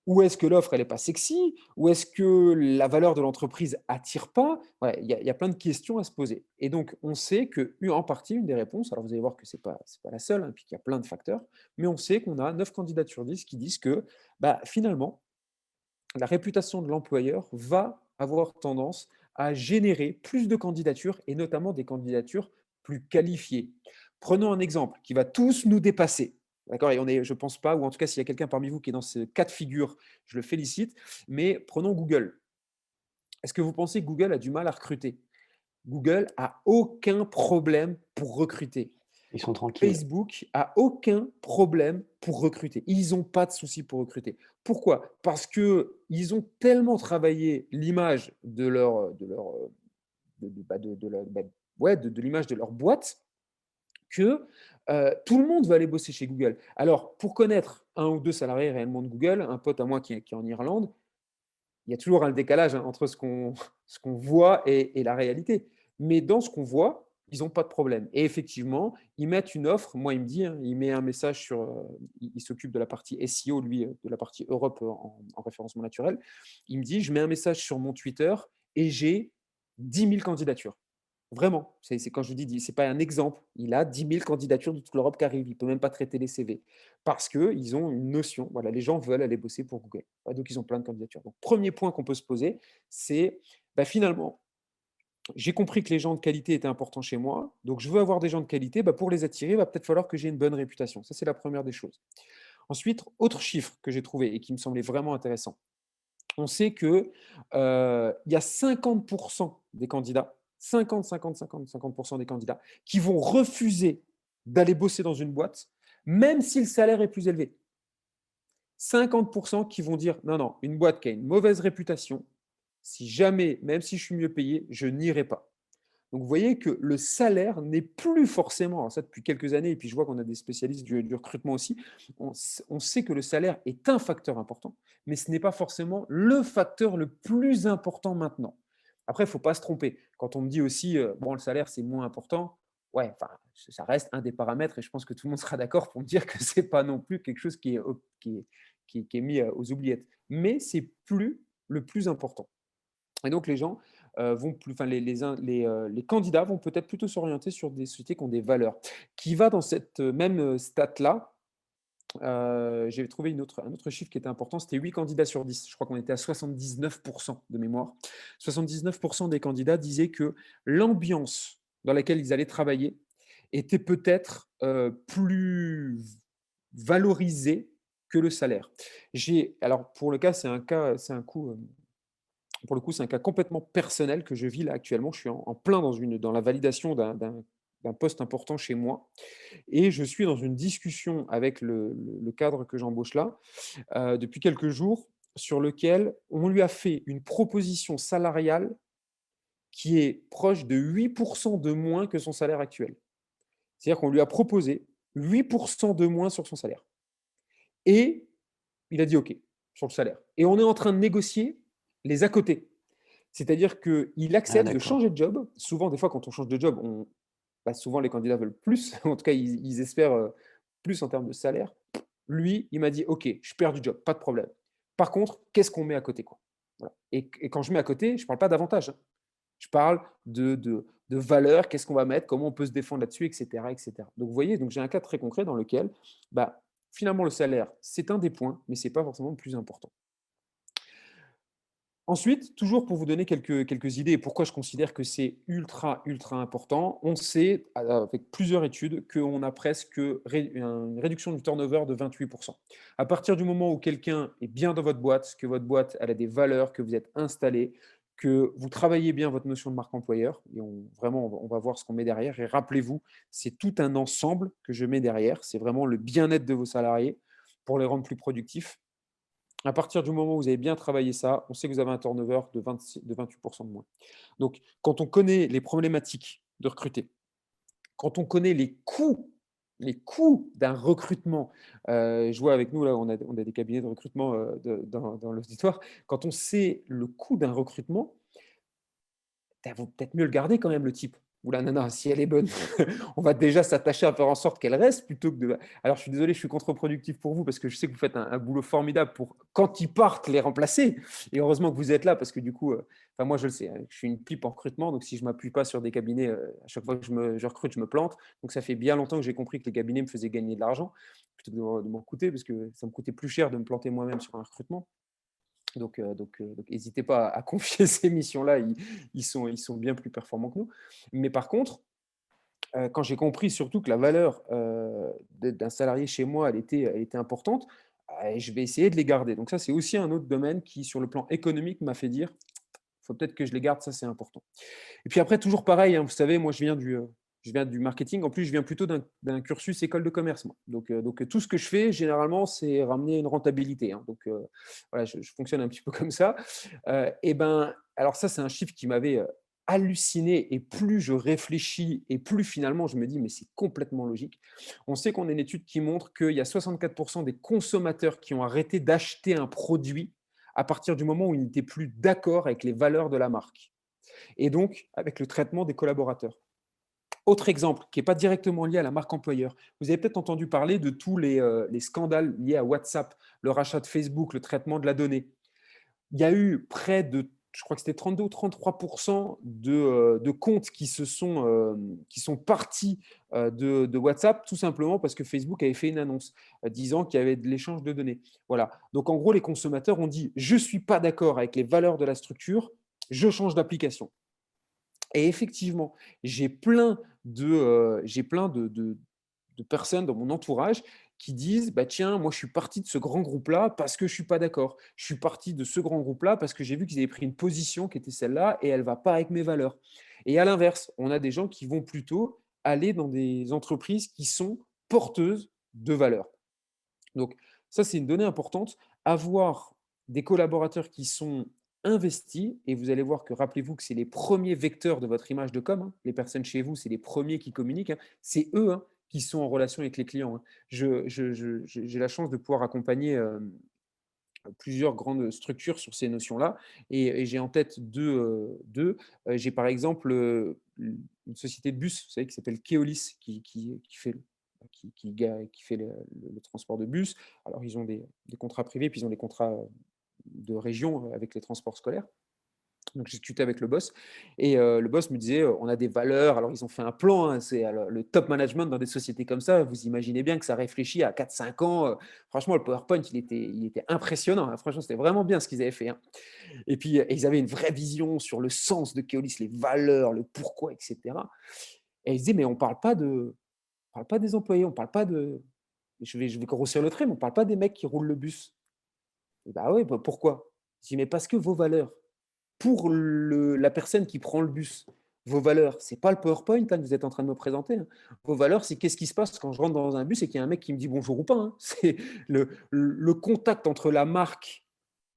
B: Ou est-ce que l'offre, elle est pas sexy? Ou est-ce que la valeur de l'entreprise attire pas? Ouais, il y a plein de questions à se poser. Et donc, on sait que, en partie, une des réponses, alors vous allez voir que c'est pas la seule, hein, puis qu'il y a plein de facteurs, mais on sait qu'on a 9 candidats sur 10 qui disent que, bah, finalement, la réputation de l'employeur va avoir tendance à générer plus de candidatures et notamment des candidatures plus qualifiées. Prenons un exemple qui va tous nous dépasser. D'accord. Et je ne pense pas, ou en tout cas, s'il y a quelqu'un parmi vous qui est dans ce cas de figure, je le félicite. Mais prenons Google. Est-ce que vous pensez que Google a du mal à recruter? Google a aucun problème pour recruter.
C: Ils sont tranquilles.
B: Facebook a aucun problème pour recruter. Ils ont pas de souci pour recruter. Pourquoi? Parce qu'ils ont tellement travaillé l'image de l'image de leur boîte que tout le monde va aller bosser chez Google. Alors, pour connaître un ou deux salariés réellement de Google, un pote à moi qui est en Irlande, il y a toujours un décalage entre ce qu'on voit et la réalité. Mais dans ce qu'on voit, ils n'ont pas de problème. Et effectivement, ils mettent une offre. Moi, il me dit, hein, il met un message il s'occupe de la partie SEO, lui, de la partie Europe en référencement naturel. Il me dit, je mets un message sur mon Twitter et j'ai 10 000 candidatures. Vraiment, c'est quand je vous dis, c'est pas un exemple. Il a 10 000 candidatures de toute l'Europe qui arrivent. Il ne peut même pas traiter les CV parce qu'ils ont une notion. Voilà, les gens veulent aller bosser pour Google. Donc, ils ont plein de candidatures. Donc, premier point qu'on peut se poser, c'est finalement, j'ai compris que les gens de qualité étaient importants chez moi. Donc, je veux avoir des gens de qualité. Pour les attirer, il va peut-être falloir que j'ai une bonne réputation. Ça, c'est la première des choses. Ensuite, autre chiffre que j'ai trouvé et qui me semblait vraiment intéressant. On sait qu'il y a 50% des candidats 50% des candidats qui vont refuser d'aller bosser dans une boîte, même si le salaire est plus élevé. 50% qui vont dire non, non, une boîte qui a une mauvaise réputation, si jamais, même si je suis mieux payé, je n'irai pas. Donc, vous voyez que le salaire n'est plus forcément, alors ça depuis quelques années, et puis je vois qu'on a des spécialistes du recrutement aussi, on sait que le salaire est un facteur important, mais ce n'est pas forcément le facteur le plus important maintenant. Après, il ne faut pas se tromper. Quand on me dit aussi, bon, le salaire, c'est moins important, ouais, enfin, ça reste un des paramètres, et je pense que tout le monde sera d'accord pour me dire que ce n'est pas non plus quelque chose qui est mis aux oubliettes. Mais c'est plus le plus important. Et donc, les gens vont plus, enfin, les candidats vont peut-être plutôt s'orienter sur des sociétés qui ont des valeurs. Qui va dans cette même stat-là, j'ai trouvé un autre chiffre qui était important, c'était 8 candidats sur 10. Je crois qu'on était à 79% de mémoire. 79% des candidats disaient que l'ambiance dans laquelle ils allaient travailler était peut-être plus valorisée que le salaire. Alors pour le cas, c'est un coup, pour le coup, c'est un cas complètement personnel que je vis là actuellement. Je suis en plein dans la validation d'un poste important chez moi et je suis dans une discussion avec le cadre que j'embauche là, depuis quelques jours, sur lequel on lui a fait une proposition salariale qui est proche de 8 de moins que son salaire actuel. C'est-à-dire qu'on lui a proposé 8 de moins sur son salaire et il a dit OK sur le salaire et on est en train de négocier les à côté. C'est-à-dire qu'il
C: Ah
B: accepte de
C: d'accord.
B: changer de job. Souvent, des fois, quand on change de job, souvent les candidats veulent plus. En tout cas, ils espèrent, plus en termes de salaire. Lui, il m'a dit: «OK, je perds du job, pas de problème. Par contre, qu'est-ce qu'on met à côté, quoi?» Voilà et quand je mets à côté, je ne parle pas d'avantages, hein. Je parle de valeurs, qu'est-ce qu'on va mettre, comment on peut se défendre là-dessus et cetera et cetera. Donc vous voyez, donc j'ai un cas très concret dans lequel, finalement le salaire, c'est un des points, mais c'est pas forcément le plus important. Ensuite, toujours pour vous donner quelques idées et pourquoi je considère que c'est ultra, ultra important, on sait, avec plusieurs études, qu'on a presque une réduction du turnover de 28. À partir du moment où quelqu'un est bien dans votre boîte, que votre boîte elle a des valeurs, que vous êtes installé, que vous travaillez bien votre notion de marque employeur, et vraiment, on va voir ce qu'on met derrière. Et rappelez-vous, c'est tout un ensemble que je mets derrière. C'est vraiment le bien-être de vos salariés pour les rendre plus productifs. À partir du moment où vous avez bien travaillé ça, on sait que vous avez un turnover de 28 de moins. Donc, quand on connaît les problématiques de recruter, quand on connaît les coûts d'un recrutement, je vois avec nous, là, on a des cabinets de recrutement dans l'auditoire. Quand on sait le coût d'un recrutement, il vaut peut-être mieux le garder quand même, le type ou la nana, si elle est bonne. On va déjà s'attacher à faire en sorte qu'elle reste plutôt que de. Alors, je suis désolé, je suis contre-productif pour vous parce que je sais que vous faites un boulot formidable pour, quand ils partent, les remplacer. Et heureusement que vous êtes là parce que du coup, enfin, moi, je le sais, hein, je suis une pipe en recrutement. Donc, si je ne m'appuie pas sur des cabinets, à chaque fois que je recrute, je me plante. Donc, ça fait bien longtemps que j'ai compris que les cabinets me faisaient gagner de l'argent plutôt que de m'en coûter parce que ça me coûtait plus cher de me planter moi-même sur un recrutement. Donc, n'hésitez pas à confier ces missions-là, ils sont bien plus performants que nous. Mais par contre, quand j'ai compris surtout que la valeur d'un salarié chez moi, elle était importante, je vais essayer de les garder. Donc ça, c'est aussi un autre domaine qui, sur le plan économique, m'a fait dire, il faut peut-être que je les garde, ça c'est important. Et puis après, toujours pareil, hein, vous savez, moi je viens du marketing, en plus je viens plutôt d'un cursus école de commerce. Moi. Donc, tout ce que je fais, généralement, c'est ramener une rentabilité. Hein. Donc voilà, je fonctionne un petit peu comme ça. Et ben, alors ça, c'est un chiffre qui m'avait halluciné, et plus je réfléchis, et plus finalement je me dis, mais c'est complètement logique. On sait qu'on a une étude qui montre qu'il y a 64% des consommateurs qui ont arrêté d'acheter un produit à partir du moment où ils n'étaient plus d'accord avec les valeurs de la marque et donc avec le traitement des collaborateurs. Autre exemple qui n'est pas directement lié à la marque employeur, vous avez peut-être entendu parler de tous les scandales liés à WhatsApp, le rachat de Facebook, le traitement de la donnée. Il y a eu près de, je crois que c'était 32 ou 33% de comptes qui sont partis de WhatsApp, tout simplement parce que Facebook avait fait une annonce disant qu'il y avait de l'échange de données. Voilà. Donc en gros, les consommateurs ont dit, je ne suis pas d'accord avec les valeurs de la structure, je change d'application. Et effectivement, j'ai plein de personnes dans mon entourage qui disent, bah tiens, moi je suis parti de ce grand groupe-là parce que je suis pas d'accord. Je suis parti de ce grand groupe-là parce que j'ai vu qu'ils avaient pris une position qui était celle-là et elle va pas avec mes valeurs. Et à l'inverse, on a des gens qui vont plutôt aller dans des entreprises qui sont porteuses de valeurs. Donc ça, c'est une donnée importante. Avoir des collaborateurs qui sont investis, et vous allez voir que, rappelez-vous que c'est les premiers vecteurs de votre image de com, hein. Les personnes chez vous, c'est les premiers qui communiquent, hein. C'est eux, hein, qui sont en relation avec les clients, hein. J'ai la chance de pouvoir accompagner plusieurs grandes structures sur ces notions-là, et j'ai en tête deux. J'ai par exemple une société de bus, vous savez, qui s'appelle Keolis, qui fait le transport de bus. Alors, ils ont des contrats privés, puis ils ont des contrats de région avec les transports scolaires. Donc, j'ai discuté avec le boss, et le boss me disait, on a des valeurs. Alors, ils ont fait un plan, hein, c'est le top management dans des sociétés comme ça. Vous imaginez bien que ça réfléchit à 4-5 ans. Franchement, le PowerPoint, il était impressionnant, hein. Franchement, c'était vraiment bien ce qu'ils avaient fait, hein. Et puis, ils avaient une vraie vision sur le sens de Keolis, les valeurs, le pourquoi, etc. Et ils disaient, mais on ne parle pas des employés, on ne parle pas je vais grossir le trait, mais on ne parle pas des mecs qui roulent le bus. Bah oui, bah pourquoi? Je dis: «Mais parce que vos valeurs, pour la personne qui prend le bus, vos valeurs, c'est pas le PowerPoint là que vous êtes en train de me présenter, hein. Vos valeurs, c'est qu'est-ce qui se passe quand je rentre dans un bus et qu'il y a un mec qui me dit bonjour ou pas, hein. C'est le contact entre la marque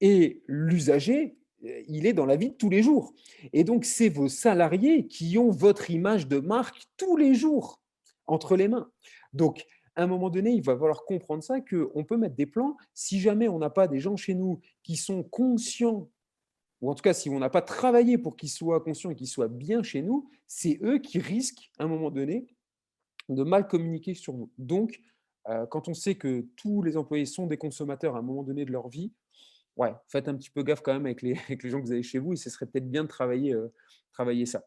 B: et l'usager, il est dans la vie de tous les jours. Et donc, c'est vos salariés qui ont votre image de marque tous les jours entre les mains. Donc, à un moment donné, il va falloir comprendre ça, qu'on peut mettre des plans. Si jamais on n'a pas des gens chez nous qui sont conscients, ou en tout cas, si on n'a pas travaillé pour qu'ils soient conscients et qu'ils soient bien chez nous, c'est eux qui risquent, à un moment donné, de mal communiquer sur nous. Donc, quand on sait que tous les employés sont des consommateurs à un moment donné de leur vie, ouais, faites un petit peu gaffe quand même avec les avec les gens que vous avez chez vous et ce serait peut-être bien de travailler ça.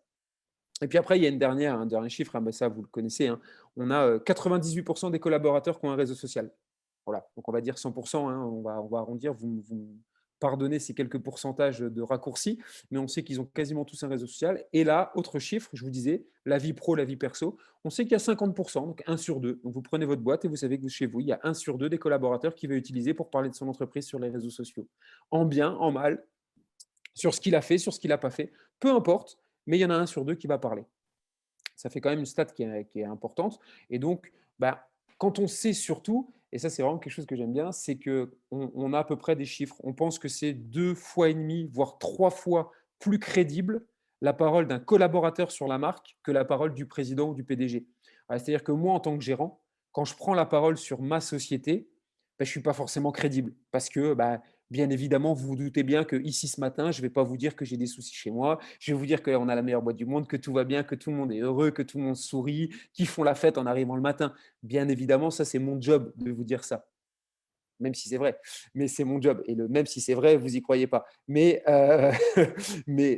B: Et puis après, il y a un dernier chiffre, hein, bah, ça vous le connaissez, hein. On a, 98 des collaborateurs qui ont un réseau social. Voilà, donc on va dire 100, hein, on va arrondir, vous me pardonnez ces quelques pourcentages de raccourcis, mais on sait qu'ils ont quasiment tous un réseau social. Et là, autre chiffre, je vous disais, la vie pro, la vie perso, on sait qu'il y a 50, donc 1 sur 2. Donc vous prenez votre boîte et vous savez que chez vous, il y a 1 sur 2 des collaborateurs qui va utiliser pour parler de son entreprise sur les réseaux sociaux. En bien, en mal, sur ce qu'il a fait, sur ce qu'il n'a pas fait, peu importe, mais il y en a 1 sur 2 qui va parler. Ça fait quand même une stat qui est importante. Et donc, bah, quand on sait surtout, et ça c'est vraiment quelque chose que j'aime bien, c'est qu'on a à peu près des chiffres. On pense que c'est 2 fois et demi, voire 3 fois plus crédible la parole d'un collaborateur sur la marque que la parole du président ou du PDG. C'est-à-dire que moi, en tant que gérant, quand je prends la parole sur ma société, bah, je ne suis pas forcément crédible parce que, bah, bien évidemment, vous vous doutez bien que ici ce matin, je ne vais pas vous dire que j'ai des soucis chez moi, je vais vous dire qu'on a la meilleure boîte du monde, que tout va bien, que tout le monde est heureux, que tout le monde sourit, qu'ils font la fête en arrivant le matin. Bien évidemment, ça, c'est mon job de vous dire ça, même si c'est vrai. Mais c'est mon job. Et même si c'est vrai, vous n'y croyez pas. Mais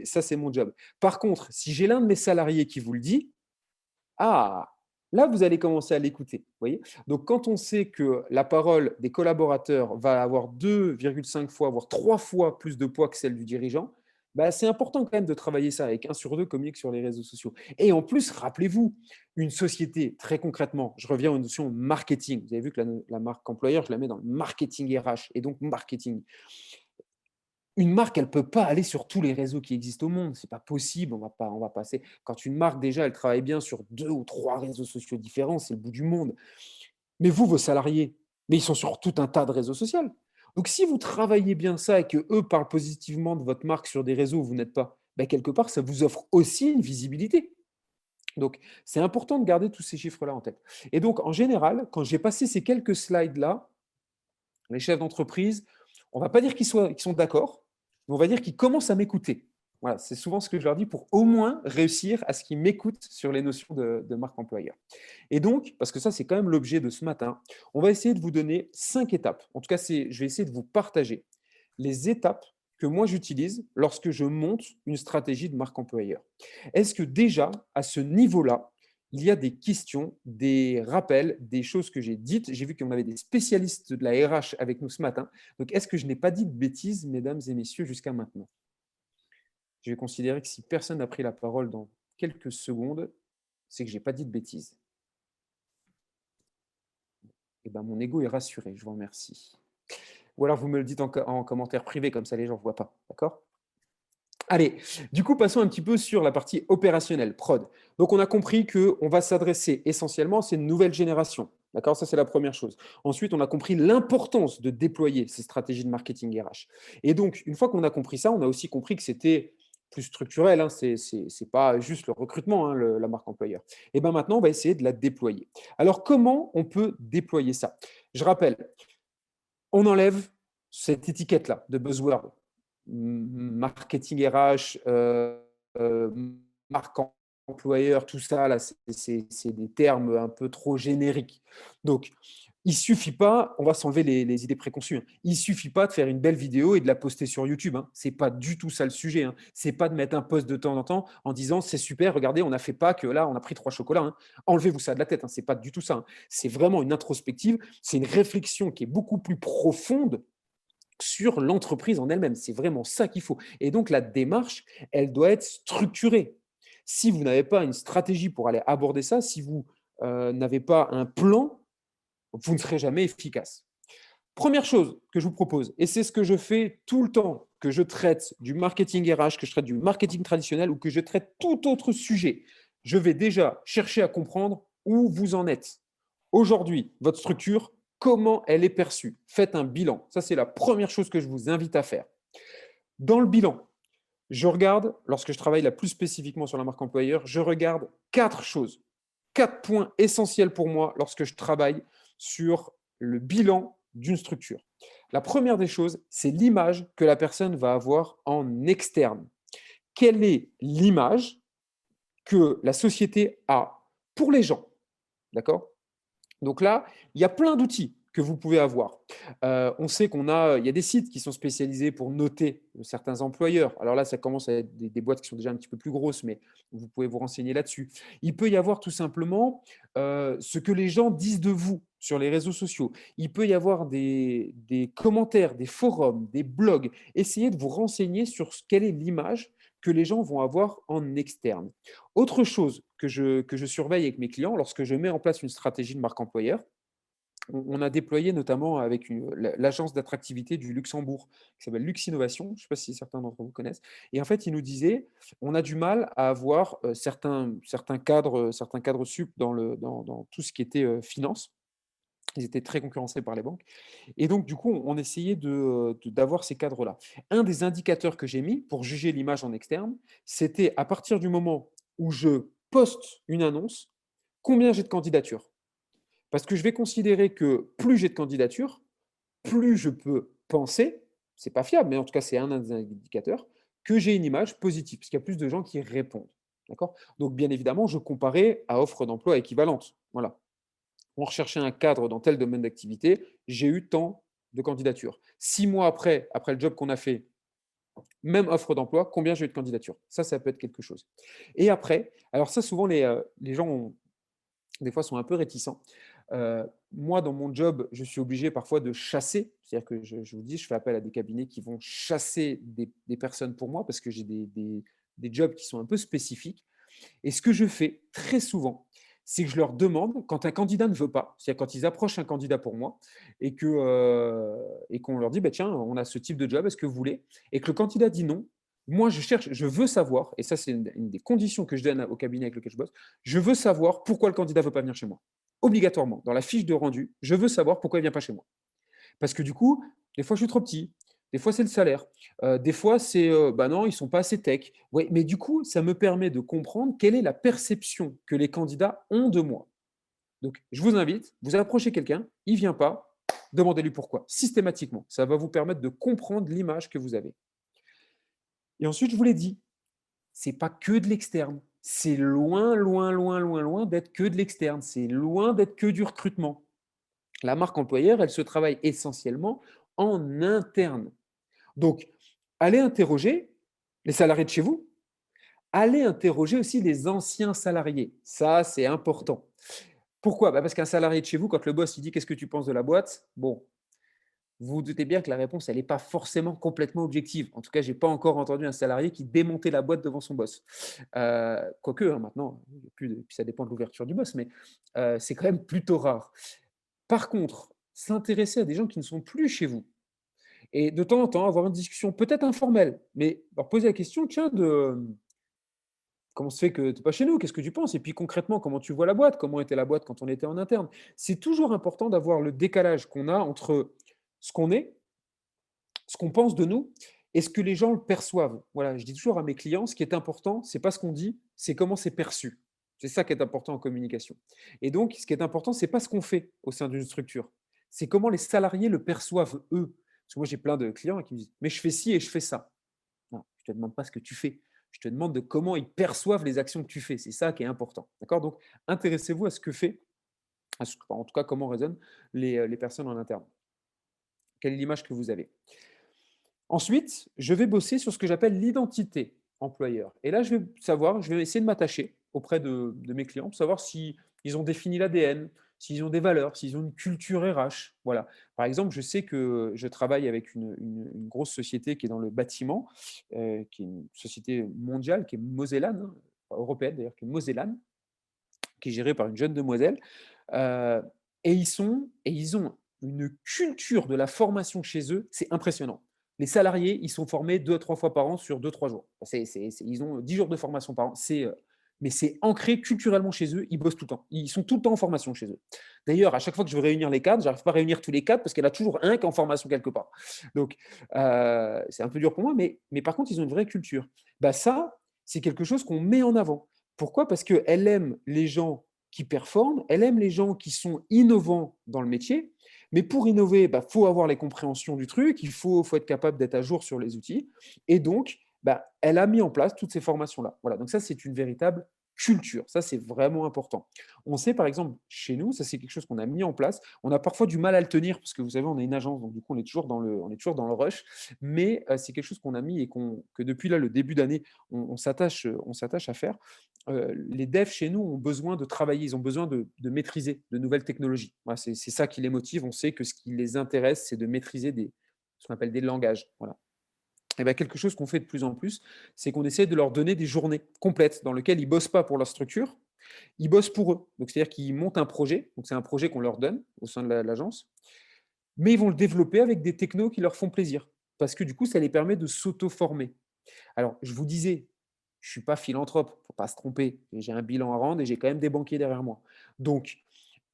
B: ça, c'est mon job. Par contre, si j'ai l'un de mes salariés qui vous le dit, ah, là, vous allez commencer à l'écouter. Voyez. Donc, quand on sait que la parole des collaborateurs va avoir 2,5 fois, voire 3 fois plus de poids que celle du dirigeant, bah, c'est important quand même de travailler ça avec 1 sur 2 communique sur les réseaux sociaux. Et en plus, rappelez-vous, une société, très concrètement, je reviens aux notions marketing. Vous avez vu que la marque employeur, je la mets dans le marketing RH et donc marketing. Une marque, elle ne peut pas aller sur tous les réseaux qui existent au monde. C'est pas possible. On va passer. Quand une marque, déjà, elle travaille bien sur 2 ou 3 réseaux sociaux différents, c'est le bout du monde. Mais vous, vos salariés, mais ils sont sur tout un tas de réseaux sociaux. Donc, si vous travaillez bien ça et qu'eux parlent positivement de votre marque sur des réseaux où vous n'êtes pas, ben, quelque part, ça vous offre aussi une visibilité. Donc, c'est important de garder tous ces chiffres-là en tête. Et donc, en général, quand j'ai passé ces quelques slides-là, les chefs d'entreprise, on ne va pas dire qu'ils sont d'accord, mais on va dire qu'ils commencent à m'écouter. Voilà, c'est souvent ce que je leur dis pour au moins réussir à ce qu'ils m'écoutent sur les notions de marque employeur. Et donc, parce que ça, c'est quand même l'objet de ce matin, on va essayer de vous donner 5 étapes. En tout cas, je vais essayer de vous partager les étapes que moi j'utilise lorsque je monte une stratégie de marque employeur. Est-ce que déjà, à ce niveau-là, il y a des questions, des rappels, des choses que j'ai dites? J'ai vu qu'on avait des spécialistes de la RH avec nous ce matin. Donc, est-ce que je n'ai pas dit de bêtises, mesdames et messieurs, jusqu'à maintenant? Je vais considérer que si personne n'a pris la parole dans quelques secondes, c'est que je n'ai pas dit de bêtises. Eh ben, mon ego est rassuré, je vous remercie. Ou alors vous me le dites en commentaire privé, comme ça les gens ne voient pas. D'accord? Allez, du coup, passons un petit peu sur la partie opérationnelle, prod. Donc, on a compris qu'on va s'adresser essentiellement à ces nouvelles générations. D'accord? Ça, c'est la première chose. Ensuite, on a compris l'importance de déployer ces stratégies de marketing RH. Et donc, une fois qu'on a compris ça, on a aussi compris que c'était plus structurel, hein, c'est pas juste le recrutement, hein, la marque employeur. Et bien maintenant, on va essayer de la déployer. Alors, comment on peut déployer ça? Je rappelle, on enlève cette étiquette-là de buzzword, marketing RH, marque employeur, tout ça, là, c'est des termes un peu trop génériques. Donc, il suffit pas, on va s'enlever les idées préconçues, hein. Il suffit pas de faire une belle vidéo et de la poster sur YouTube, hein. C'est pas du tout ça le sujet, hein. C'est pas de mettre un post de temps en temps en disant c'est super, regardez, on a fait Pâques, là, on a pris 3 chocolats, hein. Enlevez-vous ça de la tête, hein. C'est pas du tout ça, hein. C'est vraiment une introspective, c'est une réflexion qui est beaucoup plus profonde sur l'entreprise en elle-même. C'est vraiment ça qu'il faut. Et donc, la démarche, elle doit être structurée. Si vous n'avez pas une stratégie pour aller aborder ça, si vous n'avez pas un plan, Vous ne serez jamais efficace. Première chose que je vous propose, et c'est ce que je fais tout le temps, que je traite du marketing RH, que je traite du marketing traditionnel ou que je traite tout autre sujet, je vais déjà chercher à comprendre où vous en êtes. Aujourd'hui, votre structure, comment elle est perçue. Faites un bilan. Ça, c'est la première chose que je vous invite à faire. Dans le bilan, je regarde, lorsque je travaille là plus spécifiquement sur la marque employeur, je regarde 4 choses, 4 points essentiels pour moi lorsque je travaille sur le bilan d'une structure. La première des choses, c'est l'image que la personne va avoir en externe. Quelle est l'image que la société a pour les gens? D'accord? Donc là, il y a plein d'outils que vous pouvez avoir. On sait il y a des sites qui sont spécialisés pour noter certains employeurs. Alors là, ça commence à être des boîtes qui sont déjà un petit peu plus grosses, mais vous pouvez vous renseigner là-dessus. Il peut y avoir tout simplement ce que les gens disent de vous sur les réseaux sociaux. Il peut y avoir des commentaires, des forums, des blogs. Essayez de vous renseigner sur quelle est l'image que les gens vont avoir en externe. Autre chose que je surveille avec mes clients, lorsque je mets en place une stratégie de marque employeur, on a déployé notamment avec l'agence d'attractivité du Luxembourg, qui s'appelle Lux Innovation, je ne sais pas si certains d'entre vous connaissent. Et en fait, ils nous disaient, on a du mal à avoir certains cadres sup dans tout ce qui était finance. Ils étaient très concurrencés par les banques. Et donc, du coup, on essayait d'avoir ces cadres-là. Un des indicateurs que j'ai mis pour juger l'image en externe, c'était à partir du moment où je poste une annonce, combien j'ai de candidatures. Parce que je vais considérer que plus j'ai de candidatures, plus je peux penser, c'est pas fiable, mais en tout cas, c'est un des indicateurs, que j'ai une image positive, parce qu'il y a plus de gens qui répondent. D'accord? Donc, bien évidemment, je comparais à offre d'emploi équivalente. Voilà. On recherchait un cadre dans tel domaine d'activité, j'ai eu tant de candidatures. 6 mois après le job qu'on a fait, même offre d'emploi, combien j'ai eu de candidatures. Ça peut être quelque chose. Et après, alors ça, souvent, les gens, des fois, sont un peu réticents. Moi, dans mon job, je suis obligé parfois de chasser. C'est-à-dire que je vous dis, je fais appel à des cabinets qui vont chasser des personnes pour moi parce que j'ai des jobs qui sont un peu spécifiques. Et ce que je fais très souvent, c'est que je leur demande, quand un candidat ne veut pas, c'est-à-dire quand ils approchent un candidat pour moi et qu'on leur dit, bah, tiens, on a ce type de job, est-ce que vous voulez? Et que le candidat dit non, moi, je veux savoir, et ça, c'est une des conditions que je donne au cabinet avec lequel je bosse, je veux savoir pourquoi le candidat ne veut pas venir chez moi. Obligatoirement, dans la fiche de rendu, je veux savoir pourquoi il ne vient pas chez moi. Parce que du coup, des fois, je suis trop petit. Des fois, c'est le salaire. Des fois, c'est bah non, ils ne sont pas assez tech. Ouais, mais du coup, ça me permet de comprendre quelle est la perception que les candidats ont de moi. Donc, je vous invite, vous approchez quelqu'un, il ne vient pas, demandez-lui pourquoi, systématiquement. Ça va vous permettre de comprendre l'image que vous avez. Et ensuite, je vous l'ai dit, c'est pas que de l'externe. C'est loin, loin, loin, loin, loin d'être que de l'externe. C'est loin d'être que du recrutement. La marque employeur, elle se travaille essentiellement en interne. Donc, allez interroger les salariés de chez vous, allez interroger aussi les anciens salariés. Ça, c'est important. Pourquoi? Parce qu'un salarié de chez vous, quand le boss il dit qu'est-ce que tu penses de la boîte, bon, vous vous doutez bien que la réponse, elle n'est pas forcément complètement objective. En tout cas, je n'ai pas encore entendu un salarié qui démontait la boîte devant son boss. Quoique, hein, maintenant, puis ça dépend de l'ouverture du boss, mais c'est quand même plutôt rare. Par contre, s'intéresser à des gens qui ne sont plus chez vous et de temps en temps avoir une discussion peut-être informelle, mais leur poser la question, tiens, comment se fait que tu n'es pas chez nous? Qu'est-ce que tu penses? Et puis concrètement, comment tu vois la boîte? Comment était la boîte quand on était en interne? C'est toujours important d'avoir le décalage qu'on a entre ce qu'on est, ce qu'on pense de nous et ce que les gens le perçoivent. Voilà, je dis toujours à mes clients, ce qui est important, c'est pas ce qu'on dit, c'est comment c'est perçu. C'est ça qui est important en communication. Et donc, ce qui est important, c'est pas ce qu'on fait au sein d'une structure, c'est comment les salariés le perçoivent eux. Parce que moi, j'ai plein de clients qui me disent, mais je fais ci et je fais ça. Non, je te demande pas ce que tu fais. Je te demande de comment ils perçoivent les actions que tu fais. C'est ça qui est important. D'accord? Donc, intéressez-vous à ce que fait, en tout cas, comment raisonnent les personnes en interne. Quelle est l'image que vous avez? Ensuite, je vais bosser sur ce que j'appelle l'identité employeur. Et là, je vais essayer de m'attacher auprès de mes clients pour savoir si ils ont défini l'ADN, s'ils ont des valeurs, s'ils ont une culture RH. Voilà. Par exemple, je sais que je travaille avec une grosse société qui est dans le bâtiment, qui est une société mondiale, qui est Mosellane, hein, européenne d'ailleurs, qui est Mosellane, qui est gérée par une jeune demoiselle. Et ils ont une culture de la formation chez eux, c'est impressionnant. Les salariés, ils sont formés 2 à 3 fois par an sur 2-3 jours. Ils ont 10 jours de formation par an. Mais c'est ancré culturellement chez eux, ils bossent tout le temps. Ils sont tout le temps en formation chez eux. D'ailleurs, à chaque fois que je veux réunir les cadres, je n'arrive pas à réunir tous les cadres parce qu'il y en a toujours un qui est en formation quelque part. Donc, c'est un peu dur pour moi, mais par contre, ils ont une vraie culture. Bah, ça, c'est quelque chose qu'on met en avant. Pourquoi? Parce qu'elle aime les gens qui performent, elle aime les gens qui sont innovants dans le métier, mais pour innover, il faut avoir les compréhensions du truc, faut être capable d'être à jour sur les outils, et donc, elle a mis en place toutes ces formations-là. Voilà, donc ça, c'est une véritable culture. Ça, c'est vraiment important. On sait, par exemple, chez nous, ça, c'est quelque chose qu'on a mis en place. On a parfois du mal à le tenir parce que vous savez, on est une agence, donc du coup, on est toujours dans le rush. Mais c'est quelque chose qu'on a mis et que depuis là, le début d'année, on s'attache à faire. Les devs chez nous ont besoin de travailler, ils ont besoin de maîtriser de nouvelles technologies. Voilà, c'est ça qui les motive. On sait que ce qui les intéresse, c'est de maîtriser ce qu'on appelle des langages. Voilà. Et bien, quelque chose qu'on fait de plus en plus, c'est qu'on essaie de leur donner des journées complètes dans lesquelles ils ne bossent pas pour leur structure, ils bossent pour eux. Donc, c'est-à-dire qu'ils montent un projet, donc c'est un projet qu'on leur donne au sein de l'agence, mais ils vont le développer avec des technos qui leur font plaisir, parce que du coup, ça les permet de s'auto-former. Alors, je vous disais, je ne suis pas philanthrope, il ne faut pas se tromper. J'ai un bilan à rendre et j'ai quand même des banquiers derrière moi. Donc,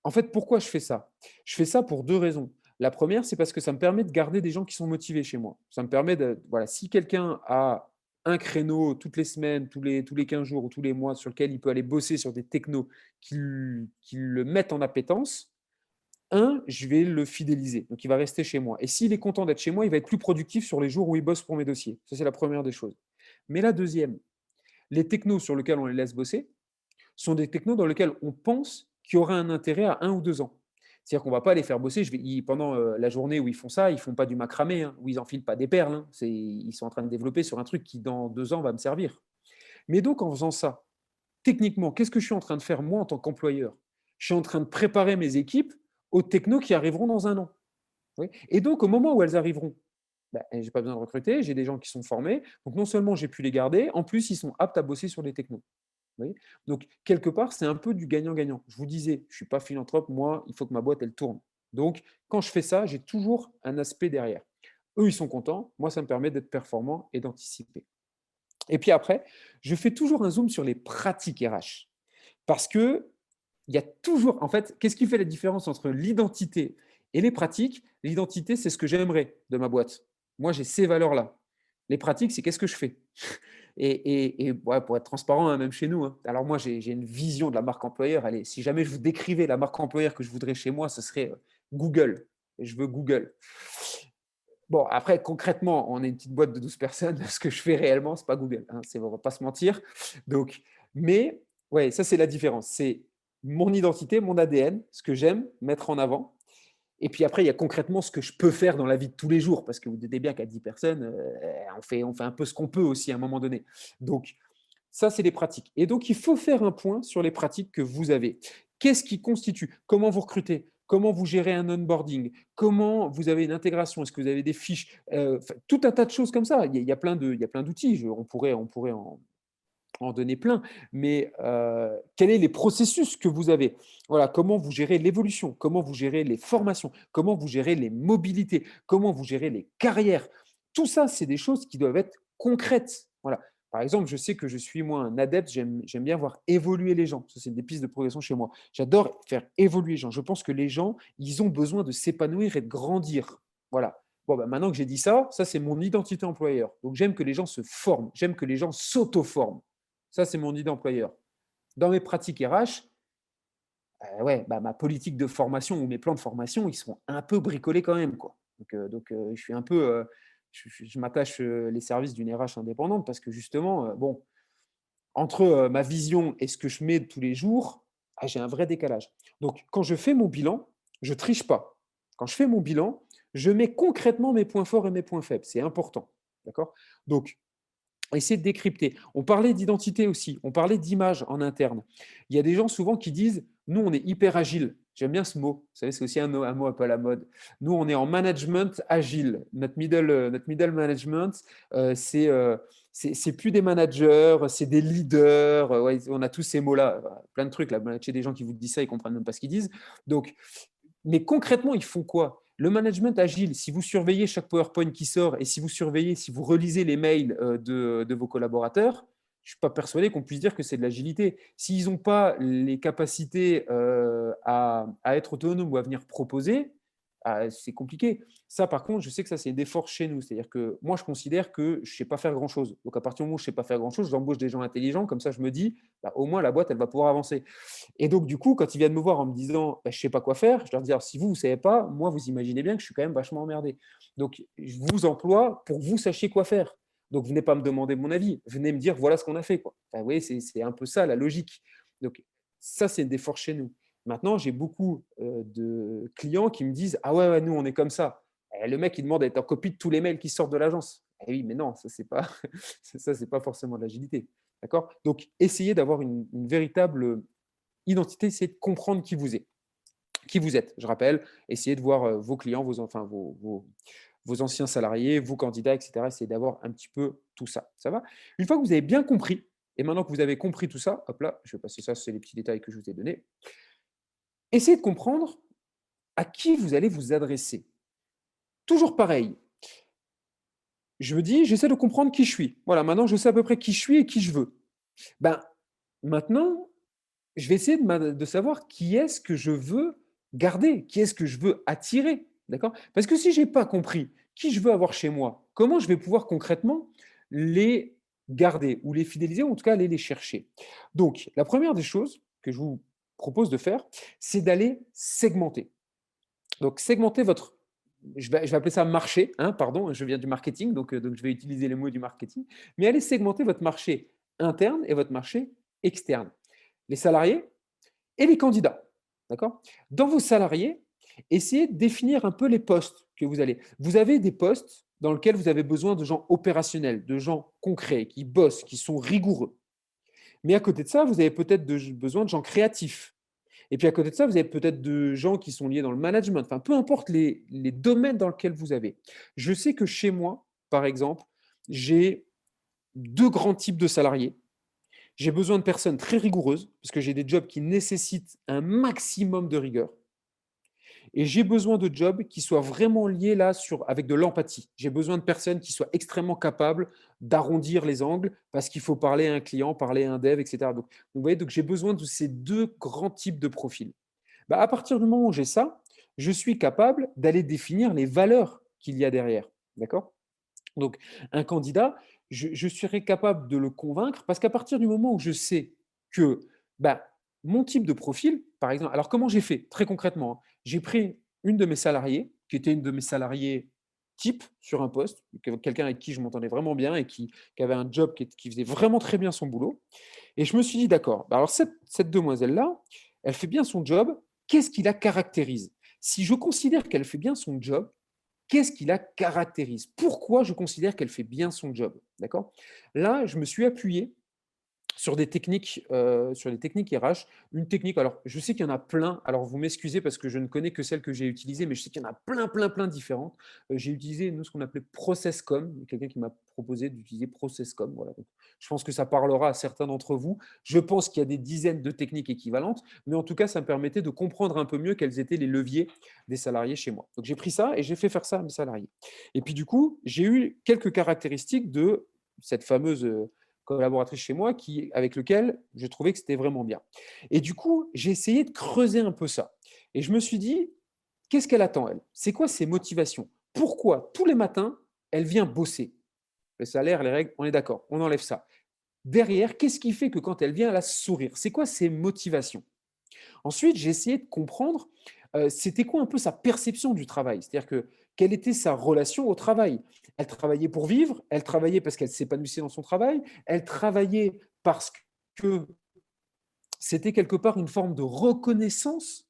B: en fait, pourquoi je fais ça? Je fais ça pour deux raisons. La première, c'est parce que ça me permet de garder des gens qui sont motivés chez moi. Ça me permet de, voilà, si quelqu'un a un créneau toutes les semaines, tous les 15 jours ou tous les mois sur lequel il peut aller bosser sur des technos qui le mettent en appétence, je vais le fidéliser. Donc, il va rester chez moi. Et s'il est content d'être chez moi, il va être plus productif sur les jours où il bosse pour mes dossiers. Ça, c'est la première des choses. Mais la deuxième, les technos sur lesquels on les laisse bosser sont des technos dans lesquels on pense qu'il y aura un intérêt à 1 ou 2 ans. C'est-à-dire qu'on ne va pas les faire bosser. Pendant la journée où ils font ça, ils ne font pas du macramé, où ils n'enfilent pas des perles. Ils sont en train de développer sur un truc qui, dans 2 ans, va me servir. Mais donc, en faisant ça, techniquement, qu'est-ce que je suis en train de faire, moi, en tant qu'employeur? Je suis en train de préparer mes équipes aux technos qui arriveront dans 1 an. Oui. Et donc, au moment où elles arriveront, je n'ai pas besoin de recruter, j'ai des gens qui sont formés. Donc, non seulement j'ai pu les garder, en plus, ils sont aptes à bosser sur les technos. Oui. Donc, quelque part, c'est un peu du gagnant-gagnant. Je vous disais, je ne suis pas philanthrope, moi, il faut que ma boîte, elle tourne. Donc, quand je fais ça, j'ai toujours un aspect derrière. Eux, ils sont contents, moi, ça me permet d'être performant et d'anticiper. Et puis après, je fais toujours un zoom sur les pratiques RH. Parce que il y a toujours, en fait, qu'est-ce qui fait la différence entre l'identité et les pratiques? L'identité, c'est ce que j'aimerais de ma boîte. Moi, j'ai ces valeurs-là. Les pratiques, c'est qu'est-ce que je fais? Et ouais, pour être transparent, hein, même chez nous, hein. Alors moi, j'ai une vision de la marque employeur. Allez, si jamais je vous décrivais la marque employeur que je voudrais chez moi, ce serait Google. Et je veux Google. Bon, après, concrètement, on est une petite boîte de 12 personnes. Ce que je fais réellement, ce n'est pas Google. Hein, on ne va pas se mentir. Donc, mais ouais, ça, c'est la différence. C'est mon identité, mon ADN, ce que j'aime mettre en avant. Et puis après, il y a concrètement ce que je peux faire dans la vie de tous les jours, parce que vous doutez bien qu'à 10 personnes, on fait un peu ce qu'on peut aussi à un moment donné. Donc, ça, c'est les pratiques. Et donc, il faut faire un point sur les pratiques que vous avez. Qu'est-ce qui constitue? Comment vous recrutez? Comment vous gérez un onboarding? Comment vous avez une intégration? Est-ce que vous avez des fiches? Tout un tas de choses comme ça. Il y a plein d'outils. On pourrait en donner plein. Mais quels sont les processus que vous avez? Voilà, comment vous gérez l'évolution? Comment vous gérez les formations? Comment vous gérez les mobilités? Comment vous gérez les carrières? Tout ça, c'est des choses qui doivent être concrètes. Voilà. Par exemple, je sais que je suis, moi, un adepte, j'aime bien voir évoluer les gens. Ça, c'est des pistes de progression chez moi. J'adore faire évoluer les gens. Je pense que les gens, ils ont besoin de s'épanouir et de grandir. Voilà. Bon, maintenant que j'ai dit ça, ça, c'est mon identité employeur. Donc, j'aime que les gens se forment. J'aime que les gens s'auto-forment. Ça, c'est mon idée employeur. Dans mes pratiques RH, ouais, ma politique de formation ou mes plans de formation, ils sont un peu bricolés quand même, quoi. Donc, je suis un peu, je m'attache les services d'une RH indépendante parce que justement, bon, entre ma vision et ce que je mets tous les jours, j'ai un vrai décalage. Donc, quand je fais mon bilan, je triche pas. Quand je fais mon bilan, je mets concrètement mes points forts et mes points faibles. C'est important. D'accord? Donc, essayer de décrypter. On parlait d'identité aussi, on parlait d'image en interne. Il y a des gens souvent qui disent, nous, on est hyper agile. J'aime bien ce mot. Vous savez, c'est aussi un mot un peu à la mode. Nous, on est en management agile. Notre middle management, c'est plus des managers, c'est des leaders. Ouais, on a tous ces mots-là. Plein de trucs. Là, chez des gens qui vous disent ça, ils ne comprennent même pas ce qu'ils disent. Donc, Mais concrètement, ils font quoi? Le management agile, si vous surveillez chaque PowerPoint qui sort et si vous surveillez, si vous relisez les mails de vos collaborateurs, je ne suis pas persuadé qu'on puisse dire que c'est de l'agilité. S'ils n'ont pas les capacités à être autonomes ou à venir proposer, c'est compliqué. Ça, par contre, je sais que ça, c'est des forces chez nous. C'est-à-dire que moi, je considère que je ne sais pas faire grand-chose. Donc, à partir du moment où je ne sais pas faire grand-chose, j'embauche des gens intelligents. Comme ça, je me dis, bah, au moins, la boîte, elle va pouvoir avancer. Et donc, du coup, quand ils viennent me voir en me disant bah, je ne sais pas quoi faire, je leur dis alors, si vous ne savez pas, moi, vous imaginez bien que je suis quand même vachement emmerdé. Donc, je vous emploie pour que vous sachiez quoi faire. Donc, venez pas me demander mon avis, venez me dire voilà ce qu'on a fait. Quoi. Enfin, vous voyez, c'est un peu ça la logique. Donc, ça, c'est des forces chez nous. Maintenant, j'ai beaucoup de clients qui me disent ah ouais, nous, on est comme ça. Et le mec, il demande à être en copie de tous les mails qui sortent de l'agence. Eh oui, mais non, ça, c'est pas, ça, c'est pas forcément de l'agilité. D'accord. Donc, essayez d'avoir une véritable identité, c'est de comprendre qui vous êtes. Je rappelle, essayez de voir vos clients, vos anciens salariés, vos candidats, etc. Essayez d'avoir un petit peu tout ça. Ça va? Une fois que vous avez bien compris, et maintenant que vous avez compris tout ça, hop là, je vais passer ça, c'est les petits détails que je vous ai donnés. Essayez de comprendre à qui vous allez vous adresser. Toujours pareil. Je me dis, j'essaie de comprendre qui je suis. Voilà, maintenant je sais à peu près qui je suis et qui je veux. Ben, maintenant, je vais essayer de savoir qui est-ce que je veux garder, qui est-ce que je veux attirer. D'accord? Parce que si je n'ai pas compris qui je veux avoir chez moi, comment je vais pouvoir concrètement les garder ou les fidéliser ou en tout cas aller les chercher. Donc, la première des choses que je vous propose de faire, c'est d'aller segmenter. Donc, segmenter votre, je vais appeler ça marché, hein, pardon, je viens du marketing, donc je vais utiliser les mots du marketing, mais allez segmenter votre marché interne et votre marché externe. Les salariés, et les candidats. D'accord? Dans vos salariés, essayez de définir un peu les postes que vous allez. Vous avez des postes dans lesquels vous avez besoin de gens opérationnels, de gens concrets, qui bossent, qui sont rigoureux. Mais à côté de ça, vous avez peut-être besoin de gens créatifs. Et puis à côté de ça, vous avez peut-être de gens qui sont liés dans le management. Enfin, peu importe les domaines dans lesquels vous avez. Je sais que chez moi, par exemple, j'ai deux grands types de salariés. J'ai besoin de personnes très rigoureuses, parce que j'ai des jobs qui nécessitent un maximum de rigueur. Et j'ai besoin de jobs qui soient vraiment liés là avec de l'empathie. J'ai besoin de personnes qui soient extrêmement capables d'arrondir les angles parce qu'il faut parler à un client, parler à un dev, etc. Donc, vous voyez, donc j'ai besoin de ces deux grands types de profils. Bah, à partir du moment où j'ai ça, je suis capable d'aller définir les valeurs qu'il y a derrière. D'accord? Donc, un candidat, je serai capable de le convaincre parce qu'à partir du moment où je sais que bah, mon type de profil, par exemple, alors comment j'ai fait très concrètement, hein, j'ai pris une de mes salariées, qui était une de mes salariées type sur un poste, quelqu'un avec qui je m'entendais vraiment bien et qui avait un job qui faisait vraiment très bien son boulot. Et je me suis dit, d'accord, bah alors cette demoiselle-là, elle fait bien son job, qu'est-ce qui la caractérise? Si je considère qu'elle fait bien son job, qu'est-ce qui la caractérise? Pourquoi je considère qu'elle fait bien son job? D'accord? Là, je me suis appuyé sur des techniques RH. Une technique, alors je sais qu'il y en a plein, alors vous m'excusez parce que je ne connais que celle que j'ai utilisée, mais je sais qu'il y en a plein, plein, plein différentes. J'ai utilisé nous, ce qu'on appelait ProcessCom, quelqu'un qui m'a proposé d'utiliser ProcessCom. Voilà. Donc, je pense que ça parlera à certains d'entre vous. Je pense qu'il y a des dizaines de techniques équivalentes, mais en tout cas, ça me permettait de comprendre un peu mieux quels étaient les leviers des salariés chez moi. Donc j'ai pris ça et j'ai fait faire ça à mes salariés. Et puis du coup, j'ai eu quelques caractéristiques de cette fameuse collaboratrice chez moi avec lequel je trouvais que c'était vraiment bien. Et du coup, j'ai essayé de creuser un peu ça. Et je me suis dit, qu'est-ce qu'elle attend, elle? C'est quoi ses motivations? Pourquoi tous les matins, elle vient bosser? Le salaire, les règles, on est d'accord, on enlève ça. Derrière, qu'est-ce qui fait que quand elle vient, elle a sourire? C'est quoi ses motivations? Ensuite, j'ai essayé de comprendre c'était quoi un peu sa perception du travail. C'est-à-dire que quelle était sa relation au travail. Elle travaillait pour vivre, elle travaillait parce qu'elle s'épanouissait dans son travail, elle travaillait parce que c'était quelque part une forme de reconnaissance.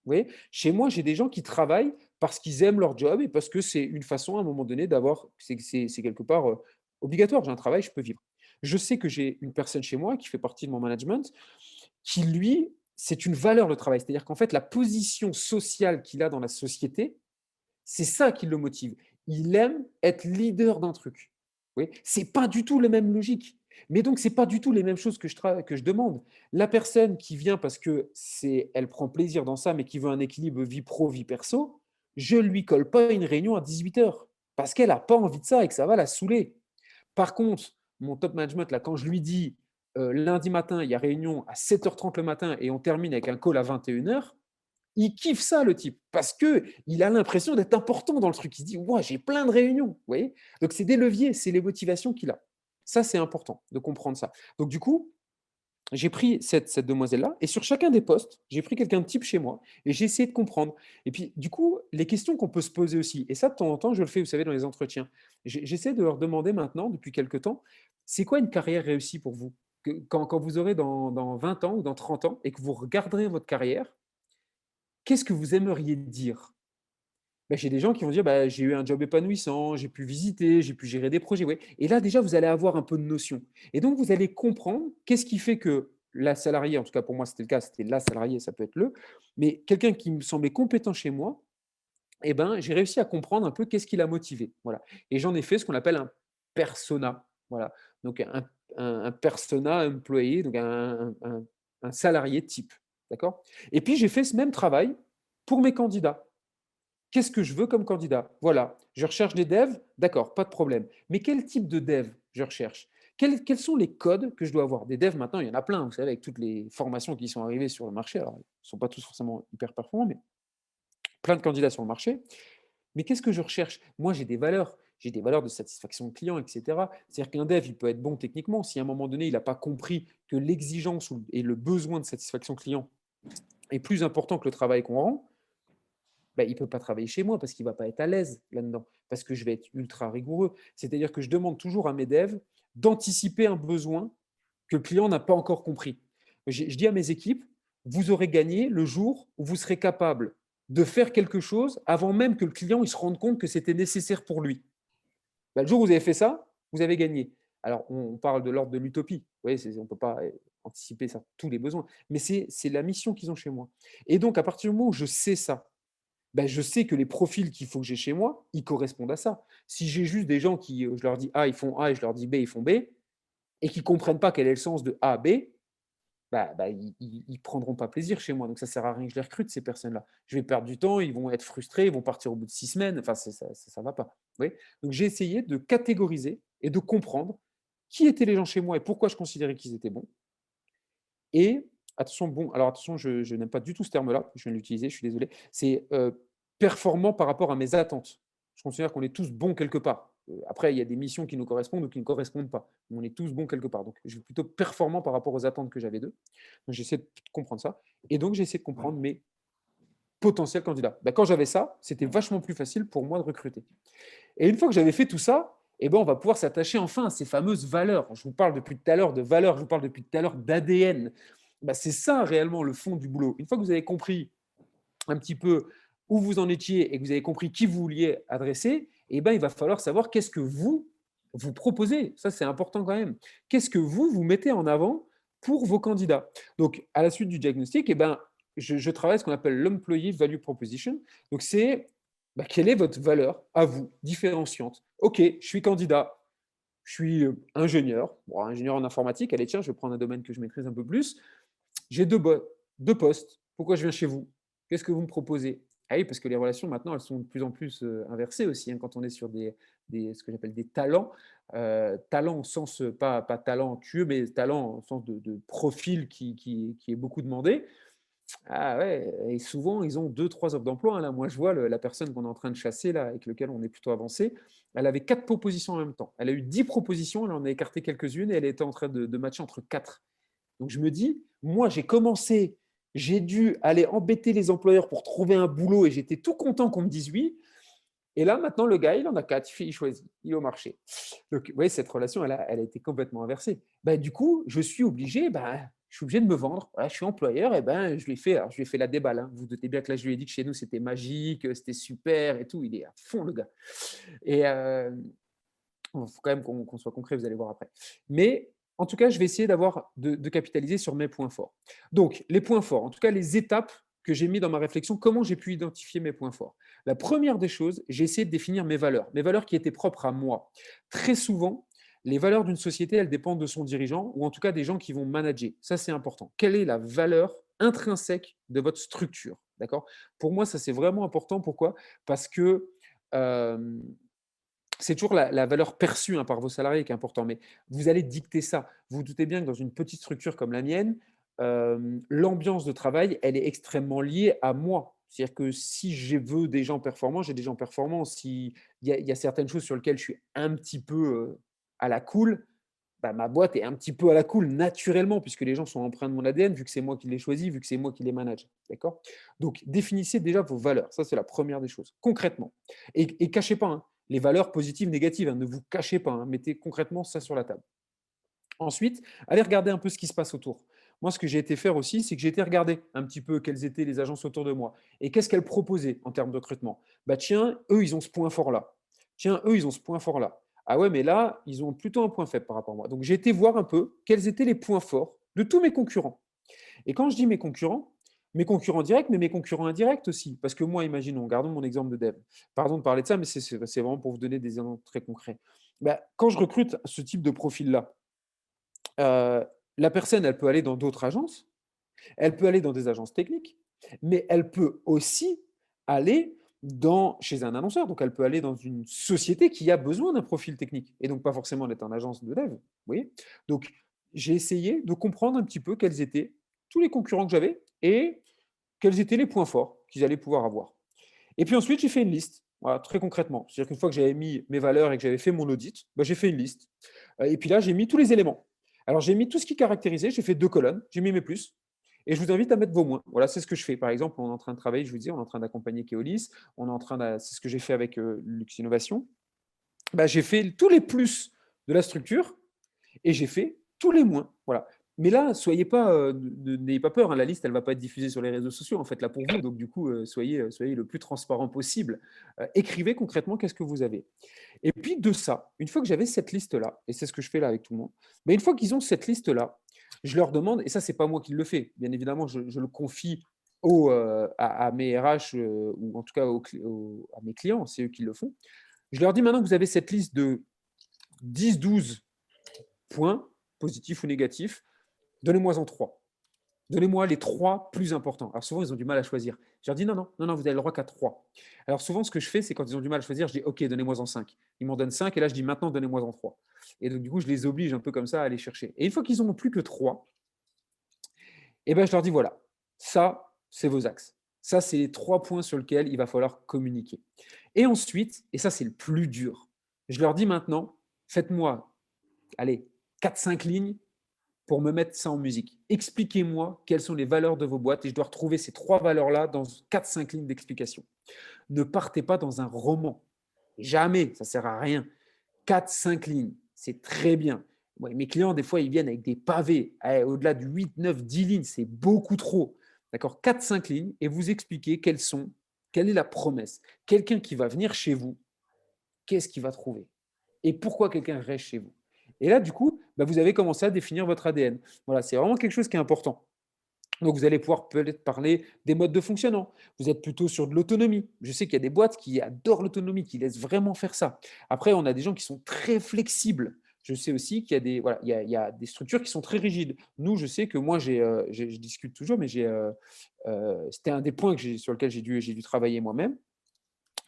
B: Vous voyez, chez moi, j'ai des gens qui travaillent parce qu'ils aiment leur job et parce que c'est une façon à un moment donné d'avoir, c'est quelque part obligatoire. J'ai un travail, je peux vivre. Je sais que j'ai une personne chez moi qui fait partie de mon management qui, lui, c'est une valeur le travail. C'est-à-dire qu'en fait, la position sociale qu'il a dans la société, c'est ça qui le motive. Il aime être leader d'un truc. Oui, c'est pas du tout la même logique. Mais donc, ce n'est pas du tout les mêmes choses que je demande. La personne qui vient parce que elle prend plaisir dans ça, mais qui veut un équilibre vie pro, vie perso, je ne lui colle pas une réunion à 18 h parce qu'elle n'a pas envie de ça et que ça va la saouler. Par contre, mon top management, là, quand je lui dis lundi matin, il y a réunion à 7h30 le matin et on termine avec un call à 21 h, il kiffe ça, le type, parce qu'il a l'impression d'être important dans le truc. Il se dit, ouais, j'ai plein de réunions. Vous voyez. Donc, c'est des leviers, c'est les motivations qu'il a. Ça, c'est important de comprendre ça. Donc, du coup, j'ai pris cette demoiselle-là et sur chacun des postes, j'ai pris quelqu'un de type chez moi et j'ai essayé de comprendre. Et puis, du coup, les questions qu'on peut se poser aussi, et ça, de temps en temps, je le fais, vous savez, dans les entretiens, j'essaie de leur demander maintenant, depuis quelques temps, c'est quoi une carrière réussie pour vous? Quand vous aurez dans 20 ans ou dans 30 ans et que vous regarderez votre carrière, qu'est-ce que vous aimeriez dire? Bah, j'ai des gens qui vont dire, bah, j'ai eu un job épanouissant, j'ai pu visiter, j'ai pu gérer des projets. Ouais. Et là, déjà, vous allez avoir un peu de notion. Et donc, vous allez comprendre qu'est-ce qui fait que la salariée, en tout cas pour moi, c'était le cas, c'était la salariée, ça peut être mais quelqu'un qui me semblait compétent chez moi, eh ben, j'ai réussi à comprendre un peu qu'est-ce qui l'a motivé. Voilà. Et j'en ai fait ce qu'on appelle un persona. Voilà. Donc, un persona employé, donc un salarié type. D'accord. Et puis, j'ai fait ce même travail pour mes candidats. Qu'est-ce que je veux comme candidat? Voilà, je recherche des devs, d'accord, pas de problème. Mais quel type de dev je recherche? Quels sont les codes que je dois avoir? Des devs, maintenant, il y en a plein, vous savez, avec toutes les formations qui sont arrivées sur le marché. Alors, ils ne sont pas tous forcément hyper performants, mais plein de candidats sur le marché. Mais qu'est-ce que je recherche? Moi, j'ai des valeurs. J'ai des valeurs de satisfaction client, etc. C'est-à-dire qu'un dev, il peut être bon techniquement. Si à un moment donné, il n'a pas compris que l'exigence et le besoin de satisfaction client est plus important que le travail qu'on rend, bah, il ne peut pas travailler chez moi parce qu'il ne va pas être à l'aise là-dedans, parce que je vais être ultra rigoureux. C'est-à-dire que je demande toujours à mes devs d'anticiper un besoin que le client n'a pas encore compris. Je dis à mes équipes, vous aurez gagné le jour où vous serez capable de faire quelque chose avant même que le client il se rende compte que c'était nécessaire pour lui. Bah, le jour où vous avez fait ça, vous avez gagné. Alors, on parle de l'ordre de l'utopie. On ne peut pas anticiper ça, tous les besoins. Mais c'est la mission qu'ils ont chez moi. Et donc, à partir du moment où je sais ça, ben, je sais que les profils qu'il faut que j'ai chez moi, ils correspondent à ça. Si j'ai juste des gens qui, je leur dis A, ils font A, et je leur dis B, ils font B, et qui ne comprennent pas quel est le sens de A, B, ils ne prendront pas plaisir chez moi. Donc, ça ne sert à rien que je les recrute, ces personnes-là. Je vais perdre du temps, ils vont être frustrés, ils vont partir au bout de 6 semaines. Enfin, ça ne va pas. Vous voyez. Donc, j'ai essayé de catégoriser et de comprendre qui étaient les gens chez moi et pourquoi je considérais qu'ils étaient bons. Et attention, alors attention, je n'aime pas du tout ce terme-là, je viens de l'utiliser, je suis désolé. C'est performant par rapport à mes attentes. Je considère qu'on est tous bons quelque part. Après, il y a des missions qui nous correspondent ou qui ne correspondent pas. On est tous bons quelque part. Donc, je suis plutôt performant par rapport aux attentes que j'avais d'eux. Donc, j'essaie de comprendre ça. Et donc, j'essaie de comprendre mes potentiels candidats. Ben, quand j'avais ça, c'était vachement plus facile pour moi de recruter. Et une fois que j'avais fait tout ça, eh ben, on va pouvoir s'attacher enfin à ces fameuses valeurs. Je vous parle depuis tout à l'heure de valeurs, je vous parle depuis tout à l'heure d'ADN. Ben, c'est ça réellement le fond du boulot. Une fois que vous avez compris un petit peu où vous en étiez et que vous avez compris qui vous vouliez adresser, eh ben, il va falloir savoir qu'est-ce que vous proposez. Ça, c'est important quand même. Qu'est-ce que vous mettez en avant pour vos candidats? Donc, à la suite du diagnostic, eh ben, je travaille ce qu'on appelle l'Employee Value Proposition. Donc, c'est quelle est votre valeur à vous, différenciante? Ok, je suis candidat, je suis ingénieur, ingénieur en informatique. Allez, tiens, je vais prendre un domaine que je maîtrise un peu plus. J'ai deux postes. Pourquoi je viens chez vous? Qu'est-ce que vous me proposez? Ah oui, parce que les relations, maintenant, elles sont de plus en plus inversées aussi, hein, quand on est sur ce que j'appelle des talents. Talent au sens, pas talent tueux, mais talent au sens de profil qui est beaucoup demandé. Ah ouais, et souvent, ils ont 2, 3 offres d'emploi, hein. Là, moi, je vois la personne qu'on est en train de chasser, là, avec laquelle on est plutôt avancé. Elle avait 4 propositions en même temps. Elle a eu 10 propositions, elle en a écarté quelques-unes et elle était en train de matcher entre 4. Donc, je me dis, moi, j'ai commencé, j'ai dû aller embêter les employeurs pour trouver un boulot et j'étais tout content qu'on me dise oui. Et là, maintenant, le gars, il en a 4, il choisit, il est au marché. Donc, vous voyez, cette relation, elle a été complètement inversée. Du coup, je suis obligé, je suis obligé de me vendre. Voilà, je suis employeur, et je lui ai fait, alors, je lui ai fait la déballe, hein. Vous vous doutez bien que là, je lui ai dit que chez nous, c'était magique, c'était super et tout. Il est à fond, le gars. Et il faut quand même qu'on soit concret, vous allez voir après. Mais en tout cas, je vais essayer de capitaliser sur mes points forts. Donc, les points forts, en tout cas, les étapes que j'ai mis dans ma réflexion, comment j'ai pu identifier mes points forts. La première des choses, j'ai essayé de définir mes valeurs qui étaient propres à moi. Très souvent, Les valeurs d'une société, elles dépendent de son dirigeant ou en tout cas des gens qui vont manager. Ça, c'est important. Quelle est la valeur intrinsèque de votre structure? D'accord? Pour moi, ça, c'est vraiment important. Pourquoi? Parce que euh, c'est toujours la valeur perçue par vos salariés qui est important, mais vous allez dicter ça. Vous vous doutez bien que dans une petite structure comme la mienne, l'ambiance de travail, elle est extrêmement liée à moi. C'est-à-dire que si je veux des gens performants, j'ai des gens performants. S'il y a certaines choses sur lesquelles je suis un petit peu à la cool, bah, ma boîte est un petit peu à la cool naturellement, puisque les gens sont empreints de mon ADN, vu que c'est moi qui les choisis, vu que c'est moi qui les manage. D'accord? Donc, définissez déjà vos valeurs. Ça, c'est la première des choses, concrètement. Et cachez pas les valeurs positives, négatives. Ne vous cachez pas. Mettez concrètement ça sur la table. Ensuite, allez regarder un peu ce qui se passe autour. Moi, ce que j'ai été faire aussi, c'est que j'ai été regarder un petit peu quelles étaient les agences autour de moi et qu'est-ce qu'elles proposaient en termes de recrutement. Bah tiens, eux, ils ont ce point fort-là. Tiens, eux, ils ont ce point fort-là. Ah ouais, mais là, ils ont plutôt un point faible par rapport à moi. Donc, j'ai été voir un peu quels étaient les points forts de tous mes concurrents. Et quand je dis mes concurrents directs, mais mes concurrents indirects aussi. Parce que moi, imaginons, gardons mon exemple de dev. Pardon de parler de ça, mais c'est vraiment pour vous donner des exemples très concrets. Bah, quand je recrute ce type de profil-là, la personne, elle peut aller dans d'autres agences, elle peut aller dans des agences techniques, mais elle peut aussi aller chez un annonceur. Donc, elle peut aller dans une société qui a besoin d'un profil technique et donc pas forcément d'être en agence de dev. Vous voyez? Donc, j'ai essayé de comprendre un petit peu quels étaient tous les concurrents que j'avais et quels étaient les points forts qu'ils allaient pouvoir avoir. Et puis ensuite, j'ai fait une liste, voilà, très concrètement. C'est-à-dire qu'une fois que j'avais mis mes valeurs et que j'avais fait mon audit, bah, j'ai fait une liste. Et puis là, j'ai mis tous les éléments. Alors, j'ai mis tout ce qui caractérisait, j'ai fait 2 colonnes, j'ai mis mes plus, et je vous invite à mettre vos moins. Voilà, c'est ce que je fais. Par exemple, on est en train de travailler, je vous dis, on est en train d'accompagner Keolis, c'est ce que j'ai fait avec Lux Innovation. Bah, j'ai fait tous les plus de la structure et j'ai fait tous les moins. Voilà. Mais là, soyez pas, n'ayez pas peur. La liste, elle ne va pas être diffusée sur les réseaux sociaux, en fait, là pour vous. Donc, du coup, soyez le plus transparent possible. Écrivez concrètement qu'est-ce que vous avez. Et puis, de ça, une fois que j'avais cette liste-là, et c'est ce que je fais là avec tout le monde, mais une fois qu'ils ont cette liste-là, je leur demande, et ça, c'est pas moi qui le fais, bien évidemment, je le confie à mes RH ou en tout cas à mes clients, c'est eux qui le font. Je leur dis maintenant que vous avez cette liste de 10-12 points, positifs ou négatifs, donnez-moi en 3. Donnez-moi les 3 plus importants. Alors souvent, ils ont du mal à choisir. Je leur dis non, non, non, non, vous avez le droit qu'à 3. Alors souvent, ce que je fais, c'est quand ils ont du mal à choisir, je dis OK, donnez-moi en 5. Ils m'en donnent 5 et là, je dis maintenant, donnez-moi en 3. Et donc, du coup, je les oblige un peu comme ça à aller chercher. Et une fois qu'ils n'en ont plus que 3, eh ben, je leur dis voilà, ça, c'est vos axes. Ça, c'est les 3 points sur lesquels il va falloir communiquer. Et ensuite, et ça, c'est le plus dur, je leur dis maintenant, faites-moi, allez, 4-5 lignes pour me mettre ça en musique. Expliquez-moi quelles sont les valeurs de vos boîtes et je dois retrouver ces 3 valeurs-là dans 4-5 lignes d'explication. Ne partez pas dans un roman. Jamais, ça ne sert à rien. 4-5 lignes, c'est très bien. Ouais, mes clients, des fois, ils viennent avec des pavés. Au-delà de 8, 9, 10 lignes, c'est beaucoup trop. D'accord? 4-5 lignes et vous expliquez quelle est la promesse. Quelqu'un qui va venir chez vous, qu'est-ce qu'il va trouver? Et pourquoi quelqu'un reste chez vous? Et là, du coup, bah, vous avez commencé à définir votre ADN. Voilà, c'est vraiment quelque chose qui est important. Donc, vous allez pouvoir peut-être parler des modes de fonctionnement. Vous êtes plutôt sur de l'autonomie. Je sais qu'il y a des boîtes qui adorent l'autonomie, qui laissent vraiment faire ça. Après, on a des gens qui sont très flexibles. Je sais aussi qu'il y a il y a des structures qui sont très rigides. Nous, je sais que moi, je discute toujours, mais c'était un des points sur lequel j'ai dû travailler moi-même.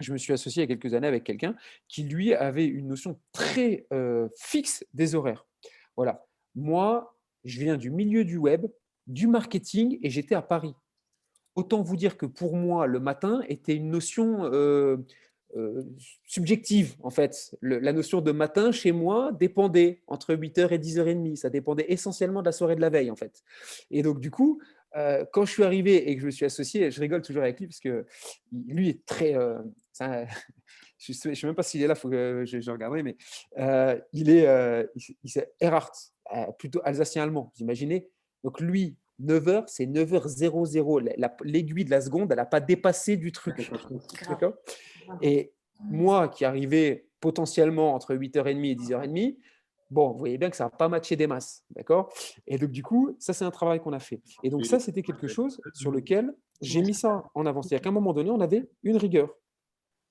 B: Je me suis associé il y a quelques années avec quelqu'un qui, lui, avait une notion très fixe des horaires. Voilà. Moi, je viens du milieu du web, du marketing et j'étais à Paris. Autant vous dire que pour moi, le matin était une notion euh, subjective, en fait. La notion de matin, chez moi, dépendait entre 8h et 10h30. Ça dépendait essentiellement de la soirée de la veille, en fait. Et donc, du coup, quand je suis arrivé et que je me suis associé, je rigole toujours avec lui parce que lui est très. Je ne sais même pas s'il est là, il faut que je regarderai, mais c'est Erhardt, plutôt alsacien-allemand, vous imaginez? Donc lui, 9h, c'est 9h00. L'aiguille de la seconde, elle n'a pas dépassé du truc. D'accord? Et moi qui arrivais potentiellement entre 8h30 et 10h30, bon, vous voyez bien que ça n'a pas matché des masses. D'accord? Et donc, du coup, ça, c'est un travail qu'on a fait. Et donc, ça, c'était quelque chose sur lequel j'ai mis ça en avant. C'est-à-dire qu'à un moment donné, on avait une rigueur.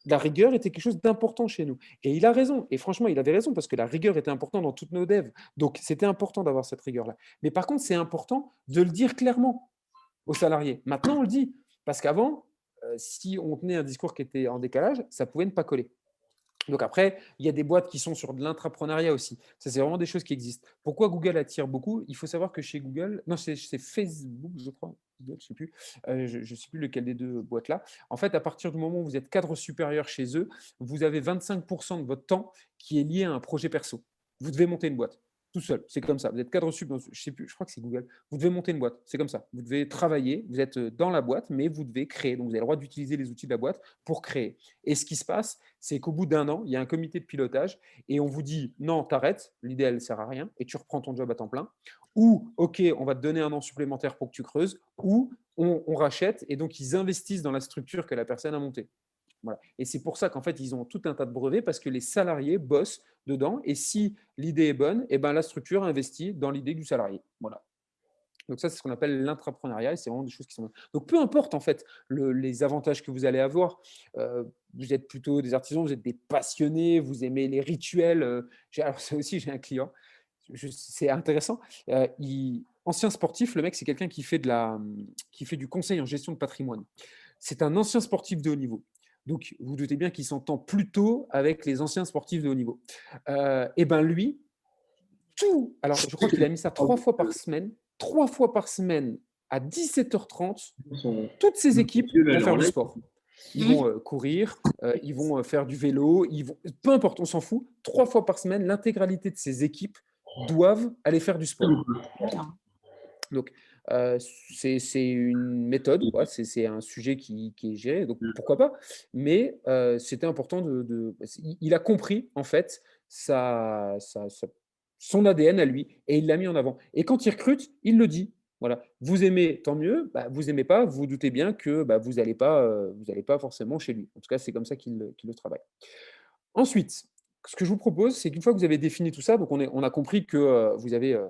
B: la rigueur était quelque chose d'important chez nous. Et il a raison. Et franchement, il avait raison parce que la rigueur était importante dans toutes nos devs. Donc, c'était important d'avoir cette rigueur-là. Mais par contre, c'est important de le dire clairement aux salariés. Maintenant, on le dit. Parce qu'avant, si on tenait un discours qui était en décalage, ça pouvait ne pas coller. Donc après, il y a des boîtes qui sont sur de l'intrapreneuriat aussi. Ça, c'est vraiment des choses qui existent. Pourquoi Google attire beaucoup? Il faut savoir que chez Google, non, c'est Facebook, je crois, Google, je ne sais plus, je ne sais plus lequel des deux boîtes là. En fait, à partir du moment où vous êtes cadre supérieur chez eux, vous avez 25% de votre temps qui est lié à un projet perso. Vous devez monter une boîte tout seul. C'est comme ça. Vous êtes cadre sup, je sais plus, je crois que c'est Google. Vous devez monter une boîte. C'est comme ça. Vous devez travailler. Vous êtes dans la boîte, mais vous devez créer. Donc, vous avez le droit d'utiliser les outils de la boîte pour créer. Et ce qui se passe, c'est qu'au bout d'un an, il y a un comité de pilotage et on vous dit non, t'arrêtes, l'idée elle ne sert à rien et tu reprends ton job à temps plein. Ou ok, on va te donner un an supplémentaire pour que tu creuses. Ou on rachète et donc ils investissent dans la structure que la personne a montée. Voilà. Et c'est pour ça qu'en fait, ils ont tout un tas de brevets parce que les salariés bossent dedans. Et si l'idée est bonne, eh ben, la structure investit dans l'idée du salarié. Voilà. Donc ça, c'est ce qu'on appelle l'intrapreneuriat et c'est vraiment des choses qui sont... Donc peu importe en fait les avantages que vous allez avoir, vous êtes plutôt des artisans, vous êtes des passionnés, vous aimez les rituels. Alors ça aussi, j'ai un client, c'est intéressant. Ancien sportif, le mec, c'est quelqu'un qui fait du conseil en gestion de patrimoine. C'est un ancien sportif de haut niveau. Donc, vous doutez bien qu'il s'entend plutôt avec les anciens sportifs de haut niveau. Et ben lui, tout. Alors, je crois qu'il a mis ça 3 fois par semaine à 17h30. Toutes ses équipes vont faire du sport. Ils vont courir, ils vont faire du vélo, peu importe, on s'en fout. 3 fois par semaine, l'intégralité de ces équipes doivent aller faire du sport. Donc, c'est une méthode, c'est un sujet qui est géré, donc pourquoi pas. Mais c'était important il a compris, en fait, son ADN à lui, et il l'a mis en avant. Et quand il recrute, il le dit. Voilà. Vous aimez, tant mieux. Vous aimez pas, vous doutez bien que vous n'allez pas forcément chez lui. En tout cas, c'est comme ça qu'il le travaille. Ensuite, ce que je vous propose, c'est qu'une fois que vous avez défini tout ça, donc on a compris que vous avez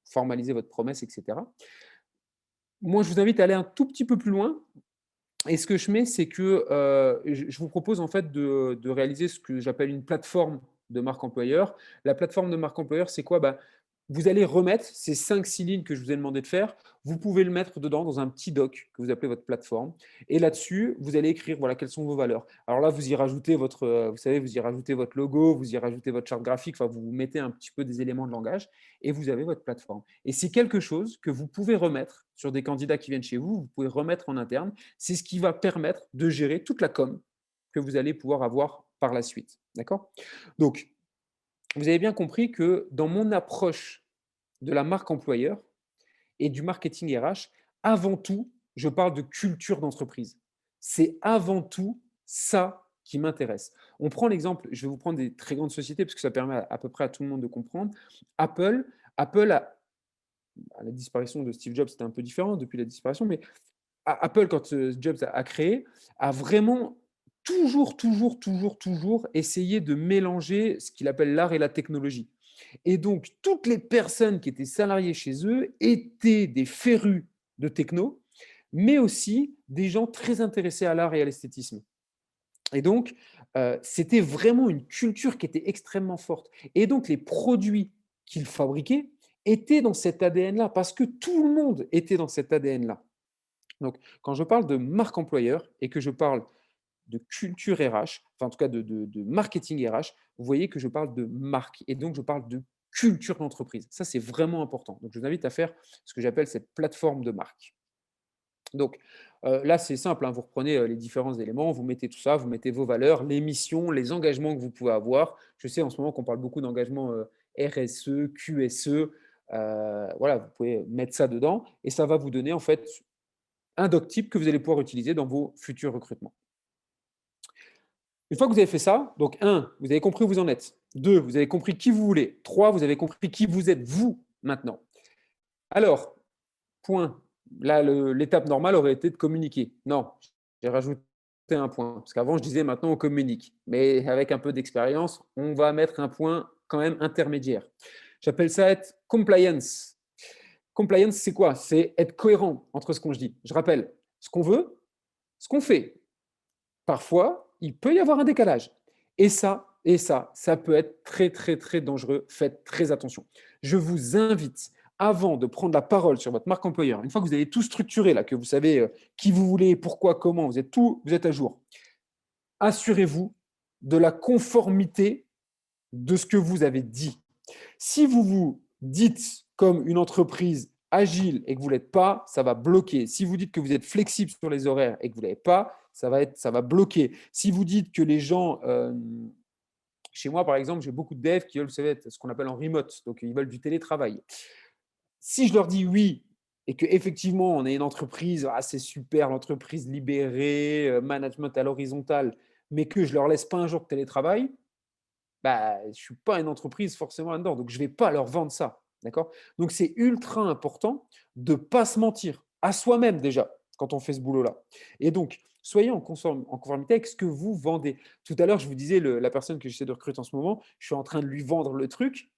B: formalisé votre promesse, etc. Moi, je vous invite à aller un tout petit peu plus loin. Et ce que je mets, c'est que je vous propose en fait de réaliser ce que j'appelle une plateforme de marque employeur. La plateforme de marque employeur, c'est quoi? Vous allez remettre ces 5-6 lignes que je vous ai demandé de faire. Vous pouvez le mettre dedans dans un petit doc que vous appelez votre plateforme. Et là-dessus, vous allez écrire voilà, quelles sont vos valeurs. Alors là, vous y rajoutez vous y rajoutez votre logo, vous y rajoutez votre charte graphique, enfin, vous mettez un petit peu des éléments de langage et vous avez votre plateforme. Et c'est quelque chose que vous pouvez remettre sur des candidats qui viennent chez vous, vous pouvez remettre en interne. C'est ce qui va permettre de gérer toute la com que vous allez pouvoir avoir par la suite. D'accord? Donc, vous avez bien compris que dans mon approche de la marque employeur et du marketing RH, avant tout, je parle de culture d'entreprise. C'est avant tout ça qui m'intéresse. On prend l'exemple, je vais vous prendre des très grandes sociétés parce que ça permet à peu près à tout le monde de comprendre. Apple à la disparition de Steve Jobs, c'était un peu différent depuis la disparition, mais Apple, quand Jobs a créé, a vraiment toujours essayé de mélanger ce qu'il appelle l'art et la technologie. Et donc, toutes les personnes qui étaient salariées chez eux étaient des férus de techno, mais aussi des gens très intéressés à l'art et à l'esthétisme. Et donc, c'était vraiment une culture qui était extrêmement forte. Et donc, les produits qu'ils fabriquaient étaient dans cet ADN-là, parce que tout le monde était dans cet ADN-là. Donc, quand je parle de marque employeur et que je parle de culture RH, enfin en tout cas de marketing RH, vous voyez que je parle de marque et donc je parle de culture d'entreprise. Ça, c'est vraiment important. Donc, je vous invite à faire ce que j'appelle cette plateforme de marque. Donc, là, c'est simple, hein, vous reprenez les différents éléments, vous mettez tout ça, vous mettez vos valeurs, les missions, les engagements que vous pouvez avoir. Je sais en ce moment qu'on parle beaucoup d'engagements RSE, QSE. Voilà, vous pouvez mettre ça dedans et ça va vous donner en fait un doc type que vous allez pouvoir utiliser dans vos futurs recrutements. Une fois que vous avez fait ça, donc 1, vous avez compris où vous en êtes. 2, vous avez compris qui vous voulez. 3, vous avez compris qui vous êtes, vous, maintenant. Alors, point. Là, l'étape normale aurait été de communiquer. Non, j'ai rajouté un point. Parce qu'avant, je disais maintenant, on communique. Mais avec un peu d'expérience, on va mettre un point quand même intermédiaire. J'appelle ça être compliance. Compliance, c'est quoi? C'est être cohérent entre ce qu'on dit. Je rappelle, ce qu'on veut, ce qu'on fait. Parfois, il peut y avoir un décalage. Ça peut être très, très, très dangereux. Faites très attention. Je vous invite, avant de prendre la parole sur votre marque employeur, une fois que vous avez tout structuré, là, que vous savez qui vous voulez, pourquoi, comment, vous êtes à jour, assurez-vous de la conformité de ce que vous avez dit. Si vous vous dites comme une entreprise agile et que vous ne l'êtes pas, ça va bloquer. Si vous dites que vous êtes flexible sur les horaires et que vous ne l'êtes pas, ça va bloquer. Si vous dites que les gens, chez moi par exemple, j'ai beaucoup de devs qui veulent être ce qu'on appelle en remote, donc ils veulent du télétravail. Si je leur dis oui et qu'effectivement on est une entreprise, c'est super, l'entreprise libérée, management à l'horizontale, mais que je ne leur laisse pas un jour de télétravail, bah, je ne suis pas une entreprise forcément là-dedans, donc je ne vais pas leur vendre ça. D'accord? Donc c'est ultra important de ne pas se mentir à soi-même déjà quand on fait ce boulot-là. Et donc, soyez en conformité avec ce que vous vendez. Tout à l'heure, je vous disais, la personne que j'essaie de recruter en ce moment, je suis en train de lui vendre le truc,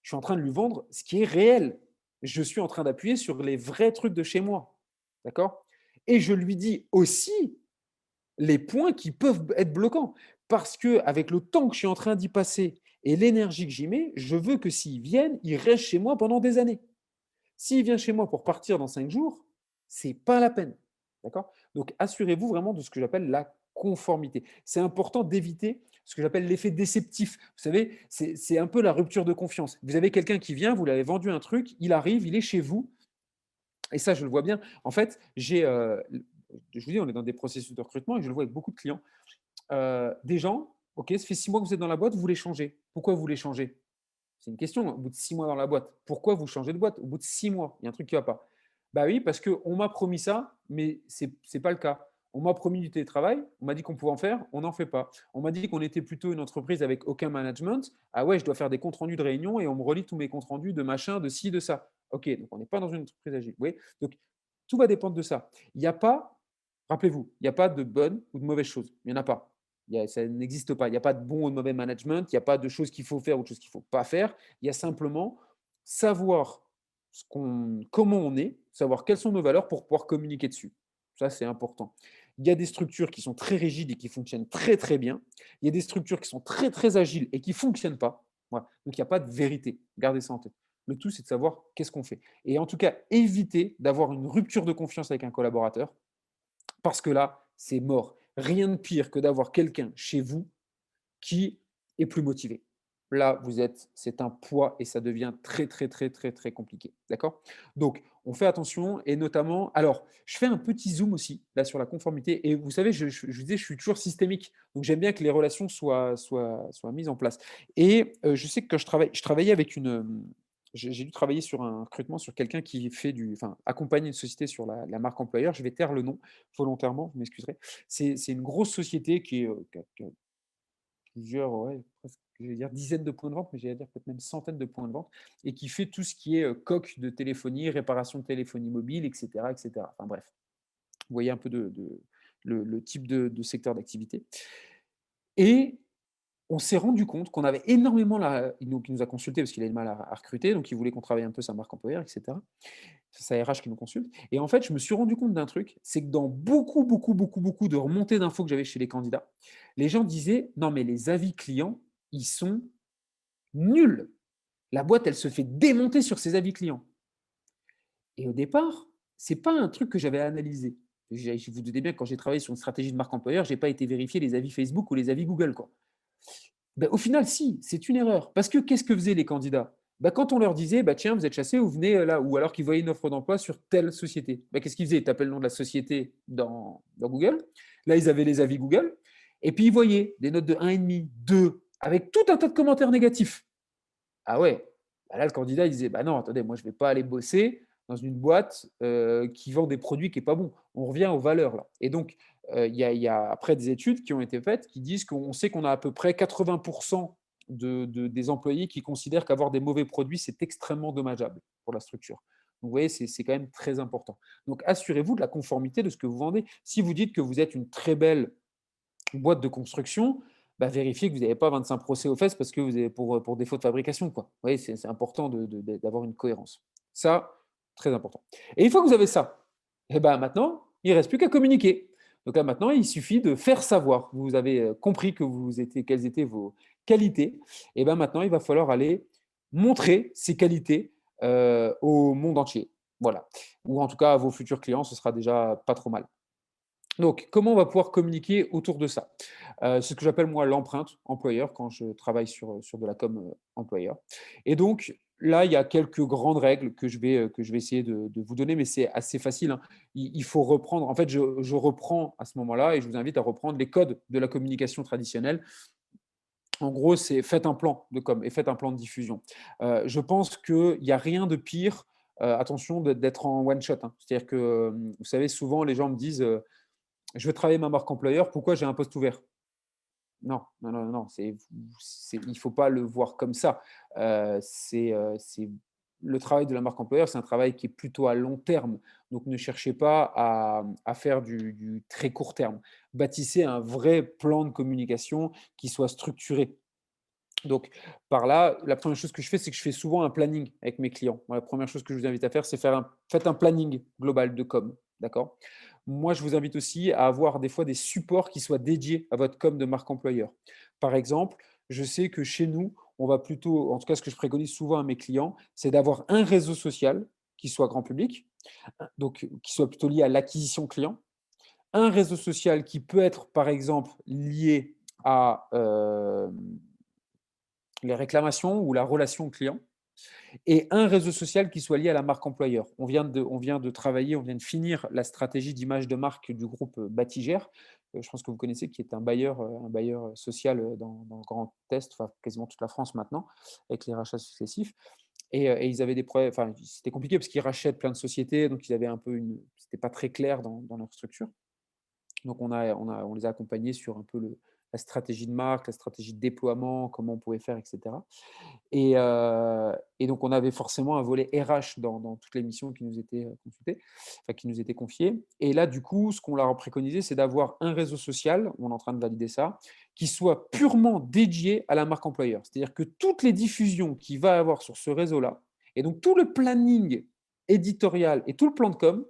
B: je suis en train de lui vendre ce qui est réel. Je suis en train d'appuyer sur les vrais trucs de chez moi. D'accord? Et je lui dis aussi les points qui peuvent être bloquants. Parce que avec le temps que je suis en train d'y passer et l'énergie que j'y mets, je veux que s'ils viennent, ils restent chez moi pendant des années. S'il vient chez moi pour partir dans 5 jours, c'est pas la peine. D'accord? Donc, assurez-vous vraiment de ce que j'appelle la conformité. C'est important d'éviter ce que j'appelle l'effet déceptif. Vous savez, c'est un peu la rupture de confiance. Vous avez quelqu'un qui vient, vous l'avez vendu un truc, il arrive, il est chez vous, et ça, je le vois bien. En fait, je vous dis, on est dans des processus de recrutement et je le vois avec beaucoup de clients. Des gens, ok, ça fait 6 mois que vous êtes dans la boîte, vous voulez changer. Pourquoi vous voulez changer? C'est une question. Au bout de 6 mois dans la boîte, pourquoi vous changez de boîte? Au bout de 6 mois, il y a un truc qui ne va pas. Bah oui, parce qu'on m'a promis ça, mais ce n'est pas le cas. On m'a promis du télétravail, on m'a dit qu'on pouvait en faire, on n'en fait pas. On m'a dit qu'on était plutôt une entreprise avec aucun management. Ah ouais, je dois faire des comptes rendus de réunion et on me relie tous mes comptes rendus de machin, de ci, de ça. Ok, donc on n'est pas dans une entreprise agile. Vous voyez, donc tout va dépendre de ça. Il n'y a pas, rappelez-vous, il n'y a pas de bonne ou de mauvaise chose. Il n'y en a pas. Ça n'existe pas. Il n'y a pas de bon ou de mauvais management. Il n'y a pas de choses qu'il faut faire ou de choses qu'il ne faut pas faire. Il y a simplement savoir comment on est, savoir quelles sont nos valeurs pour pouvoir communiquer dessus. Ça, c'est important. Il y a des structures qui sont très rigides et qui fonctionnent très, très bien. Il y a des structures qui sont très, très agiles et qui ne fonctionnent pas. Voilà. Donc, il n'y a pas de vérité. Gardez ça en tête. Le tout, c'est de savoir qu'est-ce qu'on fait. Et en tout cas, évitez d'avoir une rupture de confiance avec un collaborateur parce que là, c'est mort. Rien de pire que d'avoir quelqu'un chez vous qui est plus motivé. Là, c'est un poids et ça devient très, très, très, très, très compliqué. D'accord? Donc, on fait attention et notamment, alors, je fais un petit zoom aussi là sur la conformité. Et vous savez, je disais, je suis toujours systémique. Donc, j'aime bien que les relations soient mises en place. Et je sais que quand je travaillais avec j'ai dû travailler sur un recrutement sur quelqu'un qui fait enfin, accompagner une société sur la marque employeur. Je vais taire le nom volontairement, vous m'excuserez. C'est une grosse société qui a plusieurs, ouais, presque, je vais dire dizaines de points de vente, mais j'allais dire peut-être même centaines de points de vente, et qui fait tout ce qui est coque de téléphonie, réparation de téléphonie mobile, etc., etc. Enfin bref, vous voyez un peu le type de secteur d'activité. Et on s'est rendu compte qu'on avait énormément il nous a consulté parce qu'il avait du mal à recruter, donc il voulait qu'on travaille un peu sa marque employeur, etc. C'est sa RH qui nous consulte. Et en fait, je me suis rendu compte d'un truc, c'est que dans beaucoup, beaucoup, beaucoup, beaucoup de remontées d'infos que j'avais chez les candidats, les gens disaient non, mais les avis clients, ils sont nuls. La boîte, elle se fait démonter sur ses avis clients. Et au départ, c'est pas un truc que j'avais analysé. Je vous doutez bien que quand j'ai travaillé sur une stratégie de marque employeur, je n'ai pas été vérifier les avis Facebook ou les avis Google, quoi. Ben, au final, si, c'est une erreur. Parce que qu'est-ce que faisaient les candidats? Ben, quand on leur disait, bah, tiens, vous êtes chassé, vous venez là, ou alors qu'ils voyaient une offre d'emploi sur telle société. Ben, qu'est-ce qu'ils faisaient? Ils tapaient le nom de la société dans Google. Là, ils avaient les avis Google. Et puis, ils voyaient des notes de 1,5, 2, avec tout un tas de commentaires négatifs. Ah ouais, bah là, le candidat, il disait, bah non, attendez, moi, je ne vais pas aller bosser dans une boîte qui vend des produits qui n'est pas bon. On revient aux valeurs là. Et donc, il y a après des études qui ont été faites qui disent qu'on sait qu'on a à peu près 80% des employés qui considèrent qu'avoir des mauvais produits, c'est extrêmement dommageable pour la structure. Donc, vous voyez, c'est quand même très important. Donc, assurez-vous de la conformité de ce que vous vendez. Si vous dites que vous êtes une très belle boîte de construction, bah, vérifiez que vous n'avez pas 25 procès aux fesses parce que vous avez pour défaut de fabrication, quoi. Vous voyez, c'est important d'avoir une cohérence. Ça, très important. Et une fois que vous avez ça, et ben maintenant, il ne reste plus qu'à communiquer. Donc là, maintenant, il suffit de faire savoir. Vous avez compris quelles étaient vos qualités. Et bien maintenant, il va falloir aller montrer ces qualités au monde entier. Voilà. Ou en tout cas à vos futurs clients, ce sera déjà pas trop mal. Donc, comment on va pouvoir communiquer autour de ça? C'est ce que j'appelle moi l'empreinte employeur quand je travaille sur de la com, employeur. Et donc là, il y a quelques grandes règles que je vais essayer de vous donner, mais c'est assez facile, hein. Il faut reprendre en fait, je reprends à ce moment-là et je vous invite à reprendre les codes de la communication traditionnelle. En gros, c'est faites un plan de com et faites un plan de diffusion. Je pense qu'il y a rien de pire, attention d'être en one shot, hein. C'est-à-dire que, vous savez, souvent les gens me disent, je veux travailler ma marque employeur, pourquoi j'ai un poste ouvert? Non, non, non, non, il ne faut pas le voir comme ça. C'est le travail de la marque employeur, c'est un travail qui est plutôt à long terme. Donc ne cherchez pas à faire du très court terme. Bâtissez un vrai plan de communication qui soit structuré. Donc, par là, la première chose que je fais, c'est que je fais souvent un planning avec mes clients. Moi, la première chose que je vous invite à faire, c'est faites un planning global de com. D'accord? Moi, je vous invite aussi à avoir des fois des supports qui soient dédiés à votre com de marque employeur. Par exemple, je sais que chez nous, on va plutôt, en tout cas, ce que je préconise souvent à mes clients, c'est d'avoir un réseau social qui soit grand public, donc qui soit plutôt lié à l'acquisition client, un réseau social qui peut être, par exemple, lié à les réclamations ou la relation client et un réseau social qui soit lié à la marque employeur. On vient de travailler, on vient de finir la stratégie d'image de marque du groupe Batigère, je pense que vous connaissez, qui est un bailleur social dans le Grand Est, enfin quasiment toute la France maintenant, avec les rachats successifs. Et ils avaient des problèmes, enfin c'était compliqué parce qu'ils rachètent plein de sociétés, donc ils avaient un peu c'était pas très clair dans leur structure. Donc on les a accompagnés sur un peu la stratégie de marque, la stratégie de déploiement, comment on pouvait faire, etc. Et donc on avait forcément un volet RH dans toutes les missions qui nous étaient, consultées, enfin qui nous étaient confiées. Et là, du coup, ce qu'on leur a préconisé, c'est d'avoir un réseau social, on est en train de valider ça, qui soit purement dédié à la marque employeur. C'est-à-dire que toutes les diffusions qu'il va avoir sur ce réseau-là, et donc tout le planning éditorial et tout le plan de com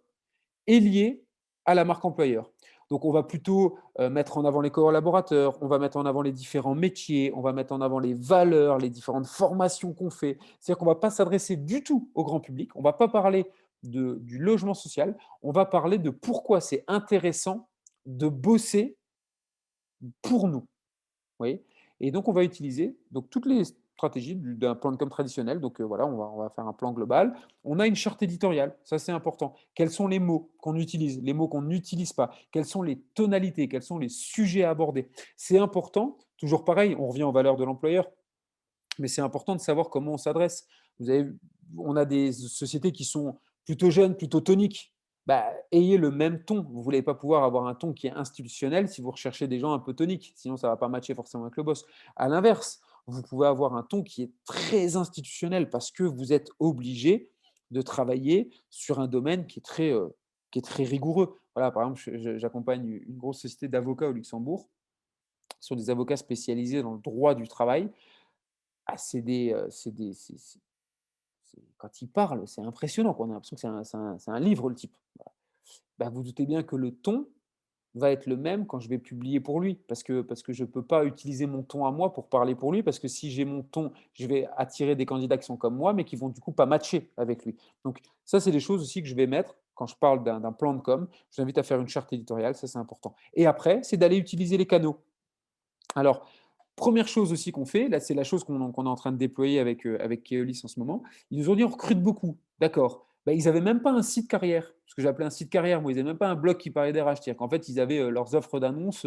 B: est lié à la marque employeur. Donc, on va plutôt mettre en avant les collaborateurs, on va mettre en avant les différents métiers, on va mettre en avant les valeurs, les différentes formations qu'on fait. C'est-à-dire qu'on ne va pas s'adresser du tout au grand public, on ne va pas parler du logement social, on va parler de pourquoi c'est intéressant de bosser pour nous. Oui. Et donc, on va utiliser donc, toutes les stratégies d'un plan de com traditionnel. Donc, voilà, on va faire un plan global. On a une charte éditoriale, ça c'est important. Quels sont les mots qu'on utilise, les mots qu'on n'utilise pas? Quelles sont les tonalités? Quels sont les sujets abordés? C'est important, toujours pareil, on revient aux valeurs de l'employeur, mais c'est important de savoir comment on s'adresse. On a des sociétés qui sont plutôt jeunes, plutôt toniques. Bah, ayez le même ton. Vous ne voulez pas pouvoir avoir un ton qui est institutionnel si vous recherchez des gens un peu toniques, sinon ça ne va pas matcher forcément avec le boss. À l'inverse, vous pouvez avoir un ton qui est très institutionnel parce que vous êtes obligé de travailler sur un domaine qui est très rigoureux. Voilà, par exemple, j'accompagne une grosse société d'avocats au Luxembourg, sur des avocats spécialisés dans le droit du travail. Ah, quand il parle, c'est impressionnant, quoi. On a l'impression que c'est un livre, le type. Bah, vous doutez bien que le ton va être le même quand je vais publier pour lui, parce que je ne peux pas utiliser mon ton à moi pour parler pour lui, parce que si j'ai mon ton, je vais attirer des candidats qui sont comme moi, mais qui vont du coup pas matcher avec lui. Donc ça, c'est des choses aussi que je vais mettre quand je parle d'un plan de com. Je vous invite à faire une charte éditoriale, ça c'est important. Et après, c'est d'aller utiliser les canaux. Alors, première chose aussi qu'on fait, là, c'est la chose qu'on est en train de déployer avec Keolis en ce moment. Ils nous ont dit on recrute beaucoup. D'accord. Bah, ils n'avaient même pas un site carrière, ce que j'appelais un site carrière. Moi, ils n'avaient même pas un blog qui parlait d'RH. C'est-à-dire qu'en fait, ils avaient leurs offres d'annonces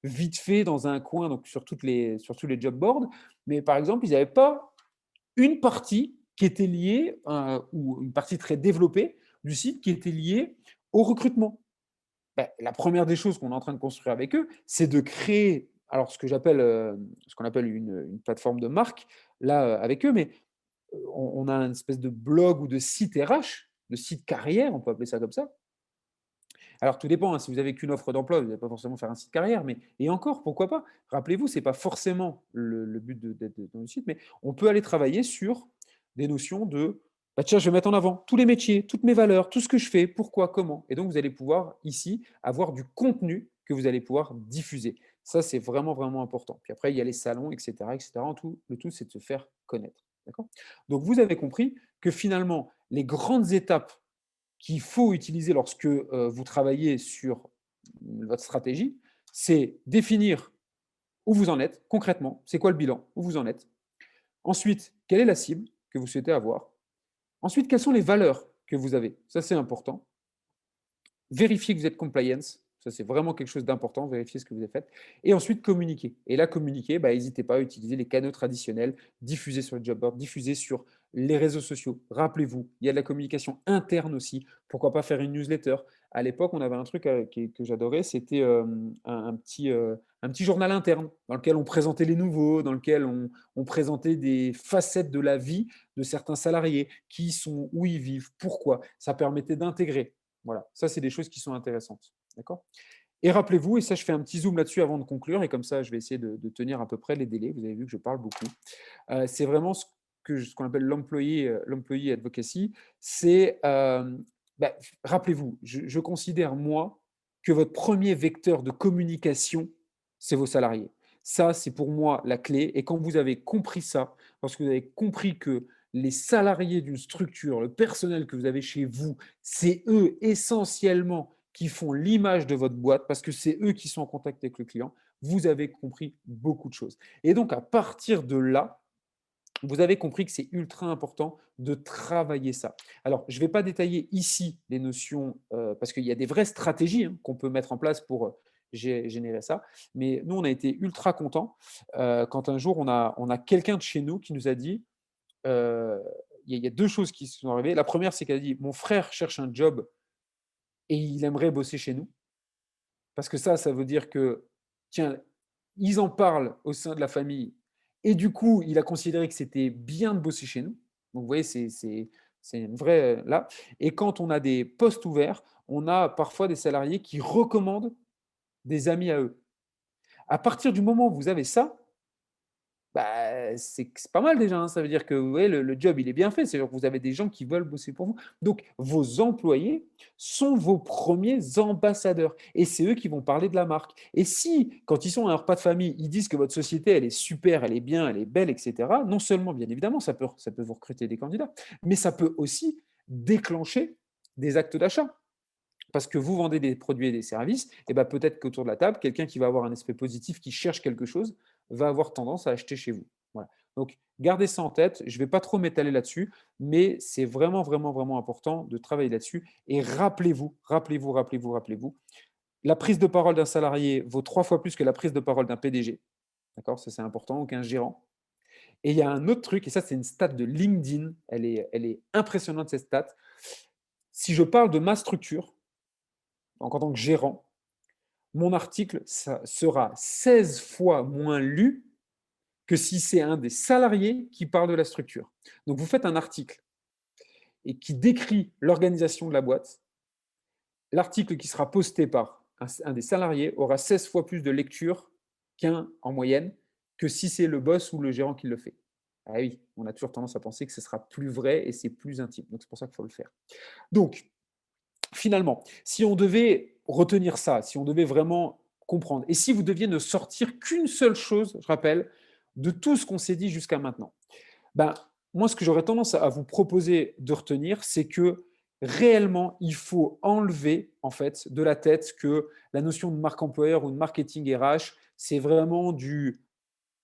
B: vite fait dans un coin, donc sur tous les job boards. Mais par exemple, ils n'avaient pas une partie qui était liée, ou une partie très développée du site qui était liée au recrutement. Bah, la première des choses qu'on est en train de construire avec eux, c'est de créer, alors ce qu'on appelle une plateforme de marque, là, avec eux, mais on a une espèce de blog ou de site RH, de site carrière, on peut appeler ça comme ça. Alors tout dépend, hein, si vous avez qu'une offre d'emploi, vous n'allez pas forcément faire un site carrière, mais et encore, pourquoi pas? Rappelez-vous, c'est pas forcément le but d'être dans le site, mais on peut aller travailler sur des notions de bah, tiens, je vais mettre en avant tous les métiers, toutes mes valeurs, tout ce que je fais, pourquoi, comment. Et donc, vous allez pouvoir ici avoir du contenu que vous allez pouvoir diffuser. Ça, c'est vraiment, vraiment important. Puis après, il y a les salons, etc. etc. Le tout, c'est de se faire connaître. D'accord. Donc, vous avez compris que finalement, les grandes étapes qu'il faut utiliser lorsque vous travaillez sur votre stratégie, c'est définir où vous en êtes concrètement, c'est quoi le bilan, où vous en êtes. Ensuite, quelle est la cible que vous souhaitez avoir. Ensuite, quelles sont les valeurs que vous avez. Ça, c'est important. Vérifiez que vous êtes compliance. Ça, c'est vraiment quelque chose d'important. Vérifiez ce que vous avez fait. Et ensuite, communiquer. Et là, communiquer, bah, n'hésitez pas à utiliser les canaux traditionnels, diffuser sur le job board, diffuser sur les réseaux sociaux. Rappelez-vous, il y a de la communication interne aussi. Pourquoi pas faire une newsletter? À l'époque, on avait un truc que j'adorais, c'était un petit journal interne dans lequel on présentait les nouveaux, dans lequel on présentait des facettes de la vie de certains salariés, qui sont, où ils vivent, pourquoi. Ça permettait d'intégrer. Voilà, ça, c'est des choses qui sont intéressantes. D'accord. Et rappelez-vous, et ça, je fais un petit zoom là-dessus avant de conclure, et comme ça, je vais essayer de tenir à peu près les délais. Vous avez vu que je parle beaucoup. C'est vraiment ce qu'on appelle l'employee advocacy. C'est, bah, rappelez-vous, je considère, moi, que votre premier vecteur de communication, c'est vos salariés. Ça, c'est pour moi la clé. Et quand vous avez compris ça, parce que vous avez compris que les salariés d'une structure, le personnel que vous avez chez vous, c'est eux essentiellement qui font l'image de votre boîte, parce que c'est eux qui sont en contact avec le client, vous avez compris beaucoup de choses. Et donc, à partir de là, vous avez compris que c'est ultra important de travailler ça. Alors, je ne vais pas détailler ici les notions, parce qu'il y a des vraies stratégies qu'on peut mettre en place pour générer ça. Mais nous, on a été ultra contents quand un jour, on a quelqu'un de chez nous qui nous a dit, il y a deux choses qui se sont arrivées. La première, c'est qu'elle a dit, mon frère cherche un job et il aimerait bosser chez nous. Parce que ça veut dire que, tiens, ils en parlent au sein de la famille et du coup, il a considéré que c'était bien de bosser chez nous. Donc, vous voyez, c'est une vraie là. Et quand on a des postes ouverts, on a parfois des salariés qui recommandent des amis à eux. À partir du moment où vous avez ça, bah, c'est pas mal déjà, hein. Ça veut dire que ouais, le job, il est bien fait. C'est-à-dire que vous avez des gens qui veulent bosser pour vous. Donc, vos employés sont vos premiers ambassadeurs. Et c'est eux qui vont parler de la marque. Et si, quand ils sont à un repas de famille, ils disent que votre société, elle est super, elle est bien, elle est belle, etc., non seulement, bien évidemment, ça peut vous recruter des candidats, mais ça peut aussi déclencher des actes d'achat. Parce que vous vendez des produits et des services, et ben peut-être qu'autour de la table, quelqu'un qui va avoir un aspect positif, qui cherche quelque chose, va avoir tendance à acheter chez vous. Voilà. Donc, gardez ça en tête. Je ne vais pas trop m'étaler là-dessus, mais c'est vraiment, vraiment, vraiment important de travailler là-dessus. Et rappelez-vous, rappelez-vous, rappelez-vous, rappelez-vous, la prise de parole d'un salarié vaut 3 fois plus que la prise de parole d'un PDG. D'accord. Ça, c'est important, ou qu'un gérant. Et il y a un autre truc, et ça, c'est une stat de LinkedIn. Elle est impressionnante, cette stat. Si je parle de ma structure, donc en tant que gérant, mon article sera 16 fois moins lu que si c'est un des salariés qui parle de la structure. Donc, vous faites un article et qui décrit l'organisation de la boîte. L'article qui sera posté par un des salariés aura 16 fois plus de lecture qu'un en moyenne, que si c'est le boss ou le gérant qui le fait. Ah oui, on a toujours tendance à penser que ce sera plus vrai et c'est plus intime. Donc, c'est pour ça qu'il faut le faire. Donc, finalement, si on devait retenir ça, si on devait vraiment comprendre, et si vous deviez ne sortir qu'une seule chose, je rappelle, de tout ce qu'on s'est dit jusqu'à maintenant, ben, moi, ce que j'aurais tendance à vous proposer de retenir, c'est que réellement, il faut enlever en fait de la tête que la notion de marque employeur ou de marketing RH, c'est vraiment du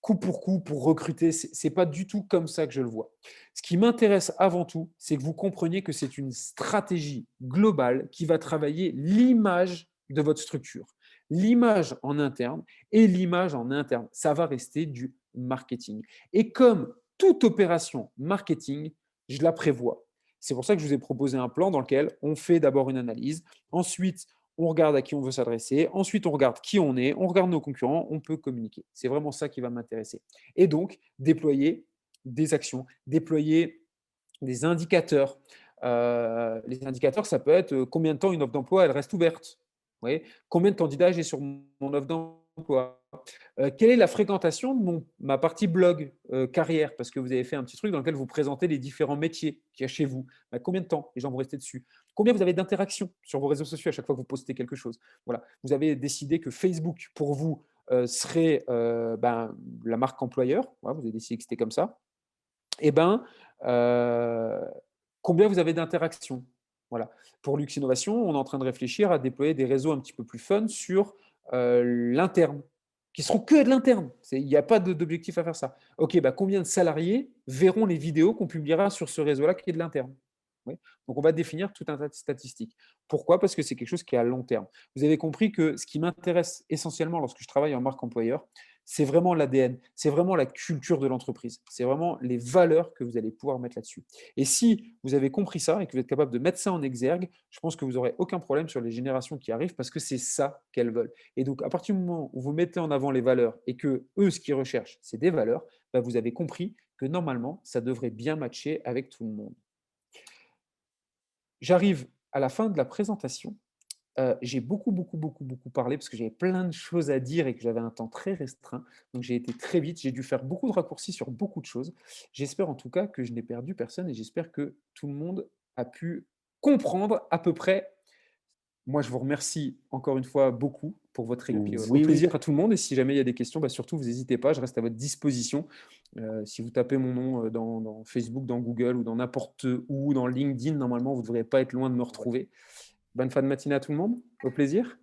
B: coup pour recruter. C'est pas du tout comme ça que je le vois. Ce qui m'intéresse avant tout, c'est que vous compreniez que c'est une stratégie globale qui va travailler l'image de votre structure, l'image en interne et l'image en interne. Ça va rester du marketing. Et comme toute opération marketing, je la prévois. C'est pour ça que je vous ai proposé un plan dans lequel on fait d'abord une analyse, ensuite on regarde à qui on veut s'adresser, ensuite on regarde qui on est, on regarde nos concurrents, on peut communiquer. C'est vraiment ça qui va m'intéresser. Et donc, déployer des actions, déployer des indicateurs. Les indicateurs, ça peut être combien de temps une offre d'emploi elle reste ouverte. Vous voyez, combien de candidats j'ai sur mon offre d'emploi, Quelle est la fréquentation de ma partie blog carrière? Parce que vous avez fait un petit truc dans lequel vous présentez les différents métiers qu'il y a chez vous. Bah, combien de temps les gens vont rester dessus? Combien vous avez d'interactions sur vos réseaux sociaux à chaque fois que vous postez quelque chose? Voilà. Vous avez décidé que Facebook, pour vous, serait la marque employeur. Voilà, vous avez décidé que c'était comme ça. Eh ben, heu, combien vous avez d'interactions? Voilà. Pour Lux Innovation, on est en train de réfléchir à déployer des réseaux un petit peu plus fun sur, l'interne, qui seront que de l'interne. Il n'y a pas d'objectif à faire ça. OK, bah, combien de salariés verront les vidéos qu'on publiera sur ce réseau-là qui est de l'interne? Oui. Donc on va définir tout un tas de statistiques. Pourquoi? Parce que c'est quelque chose qui est à long terme. Vous avez compris que ce qui m'intéresse essentiellement lorsque je travaille en marque employeur, c'est vraiment l'ADN, c'est vraiment la culture de l'entreprise, c'est vraiment les valeurs que vous allez pouvoir mettre là-dessus. Et si vous avez compris ça et que vous êtes capable de mettre ça en exergue, je pense que vous n'aurez aucun problème sur les générations qui arrivent parce que c'est ça qu'elles veulent. Et donc, à partir du moment où vous mettez en avant les valeurs et que eux, ce qu'ils recherchent, c'est des valeurs, bah, vous avez compris que normalement, ça devrait bien matcher avec tout le monde. J'arrive à la fin de la présentation. J'ai beaucoup parlé parce que j'avais plein de choses à dire et que j'avais un temps très restreint. Donc j'ai été très vite, j'ai dû faire beaucoup de raccourcis sur beaucoup de choses. J'espère en tout cas que je n'ai perdu personne et j'espère que tout le monde a pu comprendre à peu près. Moi, je vous remercie encore une fois beaucoup pour votre écoute, puis, au
C: Oui, oui.
B: plaisir à tout le monde et si jamais il y a des questions, bah, surtout vous n'hésitez pas, je reste à votre disposition. Si vous tapez mon nom, dans Facebook, dans Google ou dans n'importe où, dans LinkedIn, normalement, vous ne devriez pas être loin de me retrouver. Bonne fin de matinée à tout le monde, au plaisir.